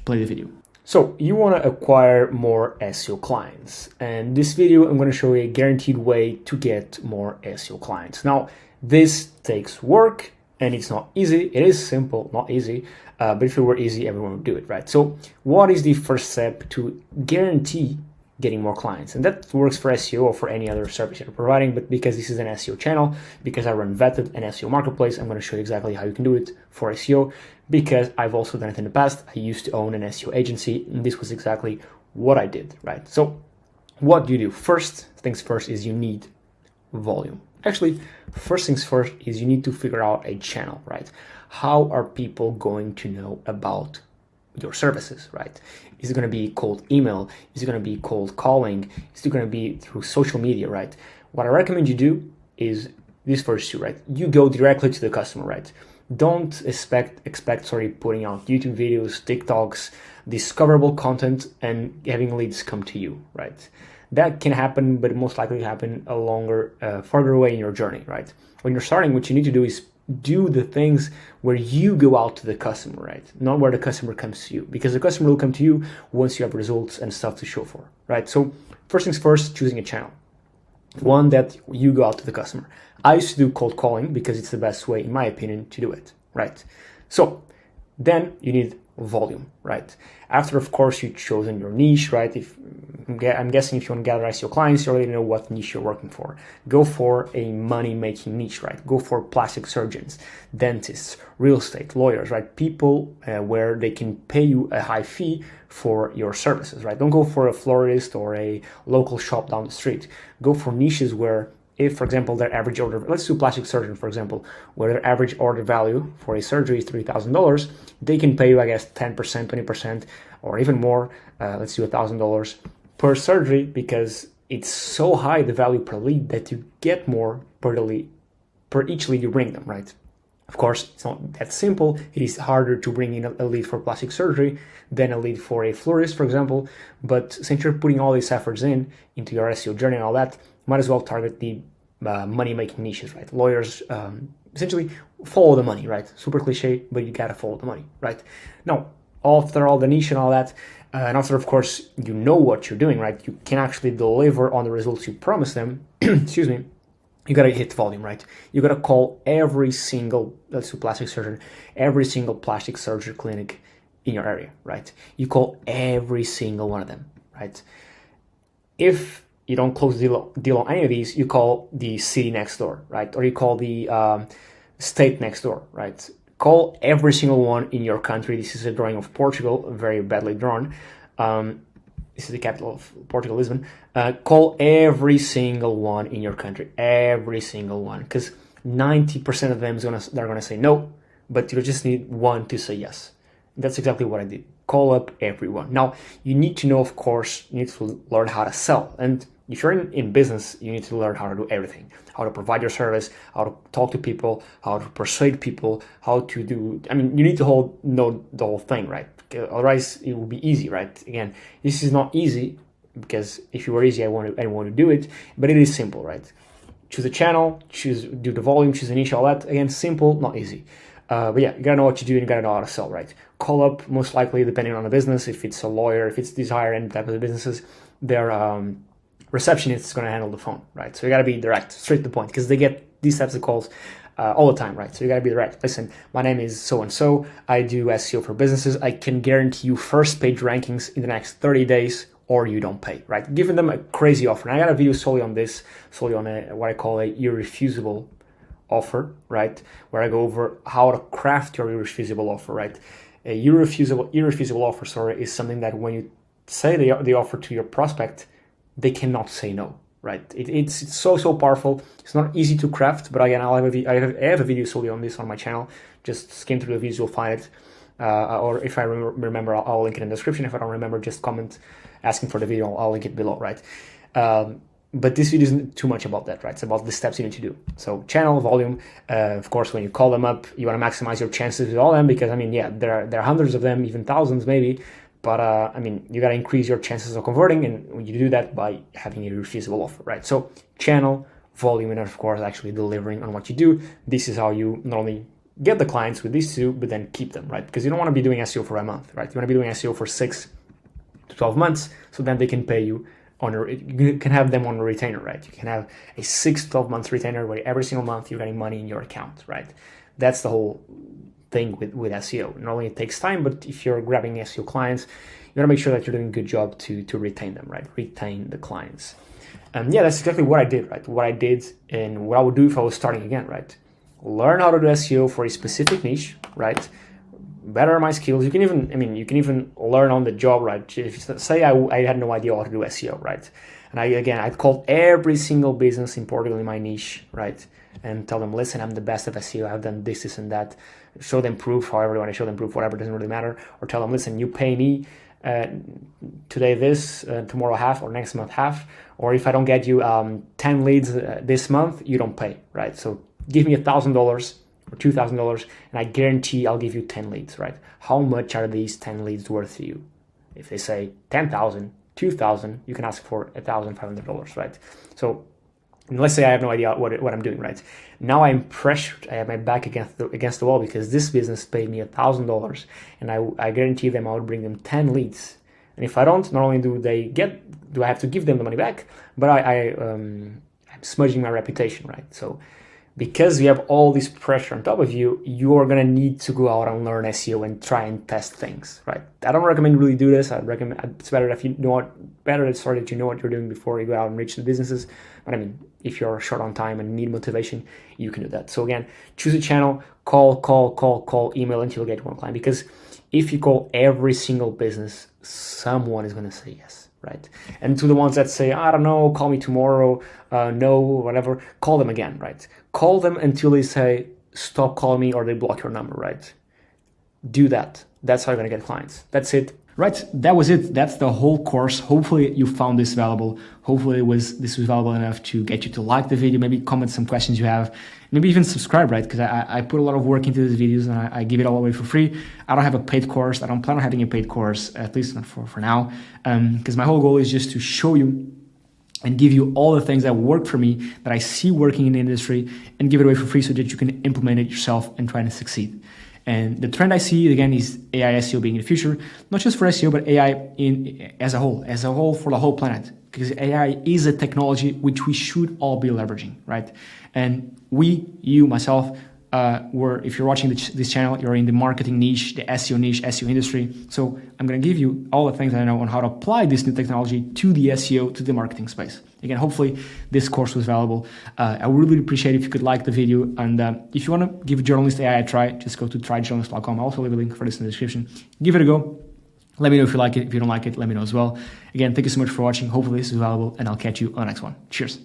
play the video. So you want to acquire more SEO clients, and this video I'm going to show you a guaranteed way to get more SEO clients. Now, this takes work and it's not easy. It is simple, not easy. But if it were easy, everyone would do it, right? So what is the first step to guarantee getting more clients? And that works for SEO or for any other service you're providing, but because this is an SEO channel, because I run Vetted and SEO Marketplace, I'm going to show you exactly how you can do it for SEO, because I've also done it in the past. I used to own an SEO agency, and this was exactly what I did, right? So what do you do? First things first is you need volume. Actually, first things first is you need to figure out a channel, right? How are people going to know about your services, right? Is it going to be cold email? Is it going to be cold calling? Is it going to be through social media, right? What I recommend you do is these first two, right? You go directly to the customer, right? Don't expect putting out YouTube videos, TikToks, discoverable content and having leads come to you, right? That can happen, but it most likely happen farther away in your journey, right? When you're starting, what you need to do is do the things where you go out to the customer, right? Not where the customer comes to you, because the customer will come to you once you have results and stuff to show for, right? So first things first, choosing a channel, one that you go out to the customer. I used to do cold calling because it's the best way, in my opinion, to do it, right? So then you need volume, right? After, of course, you've chosen your niche, right? I'm guessing if you want to gather SEO clients, you already know what niche you're working for. Go for a money-making niche, right? Go for plastic surgeons, dentists, real estate, lawyers, right? People where they can pay you a high fee for your services, right? Don't go for a florist or a local shop down the street. Go for niches where, if, for example, their average order, let's do plastic surgeon, for example, where their average order value for a surgery is $3,000, they can pay you, I guess, 10%, 20%, or even more. Let's do $1,000 per surgery, because it's so high, the value per lead, that you get more per each lead you bring them, right? Of course, it's not that simple. It is harder to bring in a lead for plastic surgery than a lead for a florist, for example. But since you're putting all these efforts into your SEO journey and all that, might as well target the money-making niches, right? Lawyers essentially follow the money, right? Super cliche, but you gotta follow the money, right? Now, after all the niche and all that, and after, of course, you know what you're doing, right? You can actually deliver on the results you promise them, excuse me, you gotta hit volume, right? You gotta call every single, let's do plastic surgeon, every single plastic surgery clinic in your area, right? You call every single one of them, right? If you don't close the deal on any of these, you call the city next door, right? Or you call the state next door, right? Call every single one in your country. This is a drawing of Portugal, very badly drawn. This is the capital of Portugal, Lisbon. Call every single one in your country, every single one, because 90% of them they're gonna say no, but you just need one to say yes. That's exactly what I did. Call up everyone. Now you need to know, of course, you need to learn how to sell. And if you're in business, you need to learn how to do everything: how to provide your service, how to talk to people, how to persuade people, how to do. I mean, you need to know the whole thing, right? Otherwise, it will be easy, right? Again, this is not easy, because if it were easy, I want to do it, but it is simple, right? Choose a channel, do the volume, choose a niche, all that. Again, simple, not easy. But yeah, you gotta know what to do and you gotta know how to sell, right? Call up, most likely, depending on the business, if it's a lawyer, if it's these higher end type of businesses, their receptionist is gonna handle the phone, right? So you gotta be direct, straight to the point, because they get these types of calls all the time, right? So you gotta be direct. Listen, my name is so-and-so, I do SEO for businesses, I can guarantee you first page rankings in the next 30 days, or you don't pay, right? Giving them a crazy offer. And I got a video solely on this, solely on what I call a irrefusable offer, right? Where I go over how to craft your irrefusable offer, right? A irrefusable offer, sorry, is something that when you say the offer to your prospect, they cannot say no, right? It's so powerful. It's not easy to craft, but again, I have a video solely on this on my channel. Just skim through the videos, you'll find it. Or if I remember, I'll link it in the description. If I don't remember, just comment asking for the video. I'll link it below, right? But this video isn't too much about that, right? It's about the steps you need to do. So channel, volume, of course, when you call them up, you want to maximize your chances with all of them, because I mean, yeah, there are hundreds of them, even thousands maybe, but I mean, you got to increase your chances of converting, and you do that by having a irrefusable offer, right? So channel, volume, and of course, actually delivering on what you do. This is how you not only get the clients with these two, but then keep them, right? Because you don't want to be doing SEO for a month, right? You want to be doing SEO for 6 to 12 months, so then they can pay you you can have them on a retainer, right? You can have a 6 to 12 months retainer where every single month you're getting money in your account, right? That's the whole thing with SEO. Not only it takes time, but if you're grabbing SEO clients, you gotta make sure that you're doing a good job to retain them, right? Retain the clients. And yeah, that's exactly what I did, right? What I did and what I would do if I was starting again, right? Learn how to do SEO for a specific niche, right? Better my skills. You can even learn on the job, right? If, say I had no idea how to do SEO, right? And I'd call every single business in Portugal in my niche, right? And tell them, listen, I'm the best at SEO. I've done this and that. Show them proof, however you want to show them proof, whatever, doesn't really matter. Or tell them, listen, you pay me today this, tomorrow half, or next month half. Or if I don't get you 10 leads this month, you don't pay, right? So give me $1,000 or $2,000, and I guarantee I'll give you 10 leads, right? How much are these 10 leads worth to you? If they say 10,000, 2,000, you can ask for $1,500, right? So let's say I have no idea what I'm doing, right? Now I'm pressured. I have my back against the wall because this business paid me $1,000, and I guarantee them I would bring them 10 leads. And if I don't, not only do I have to give them the money back, but I'm smudging my reputation, right? So because you have all this pressure on top of you, you are gonna need to go out and learn SEO and try and test things, right? I don't recommend really do this. I'd recommend it's better if you know that you know what you're doing before you go out and reach the businesses. But I mean, if you're short on time and need motivation, you can do that. So again, choose a channel, call, email until you get one client. Because if you call every single business, someone is gonna say yes, right? And to the ones that say, I don't know, call me tomorrow, no, whatever, call them again, right? Call them until they say, stop calling me, or they block your number, right? Do that. That's how you're gonna get clients. That's it. Right, that was it. That's the whole course. Hopefully you found this valuable. Hopefully this was valuable enough to get you to like the video, maybe comment some questions you have, maybe even subscribe, right? Because I put a lot of work into these videos and I give it all away for free. I don't have a paid course. I don't plan on having a paid course, at least not for now, because my whole goal is just to show you and give you all the things that work for me, that I see working in the industry, and give it away for free so that you can implement it yourself and try to succeed. And the trend I see, again, is AI SEO being in the future, not just for SEO, but AI as a whole for the whole planet. Because AI is a technology which we should all be leveraging, right? And you, myself, if you're watching this channel, you're in the marketing niche, the SEO niche, SEO industry. So I'm going to give you all the things that I know on how to apply this new technology to the SEO, to the marketing space. Again, hopefully this course was valuable. I would really appreciate if you could like the video. And if you want to give Journalist AI a try, just go to tryjournalist.com. I'll also leave a link for this in the description. Give it a go. Let me know if you like it. If you don't like it, let me know as well. Again, thank you so much for watching. Hopefully this is valuable, and I'll catch you on the next one. Cheers.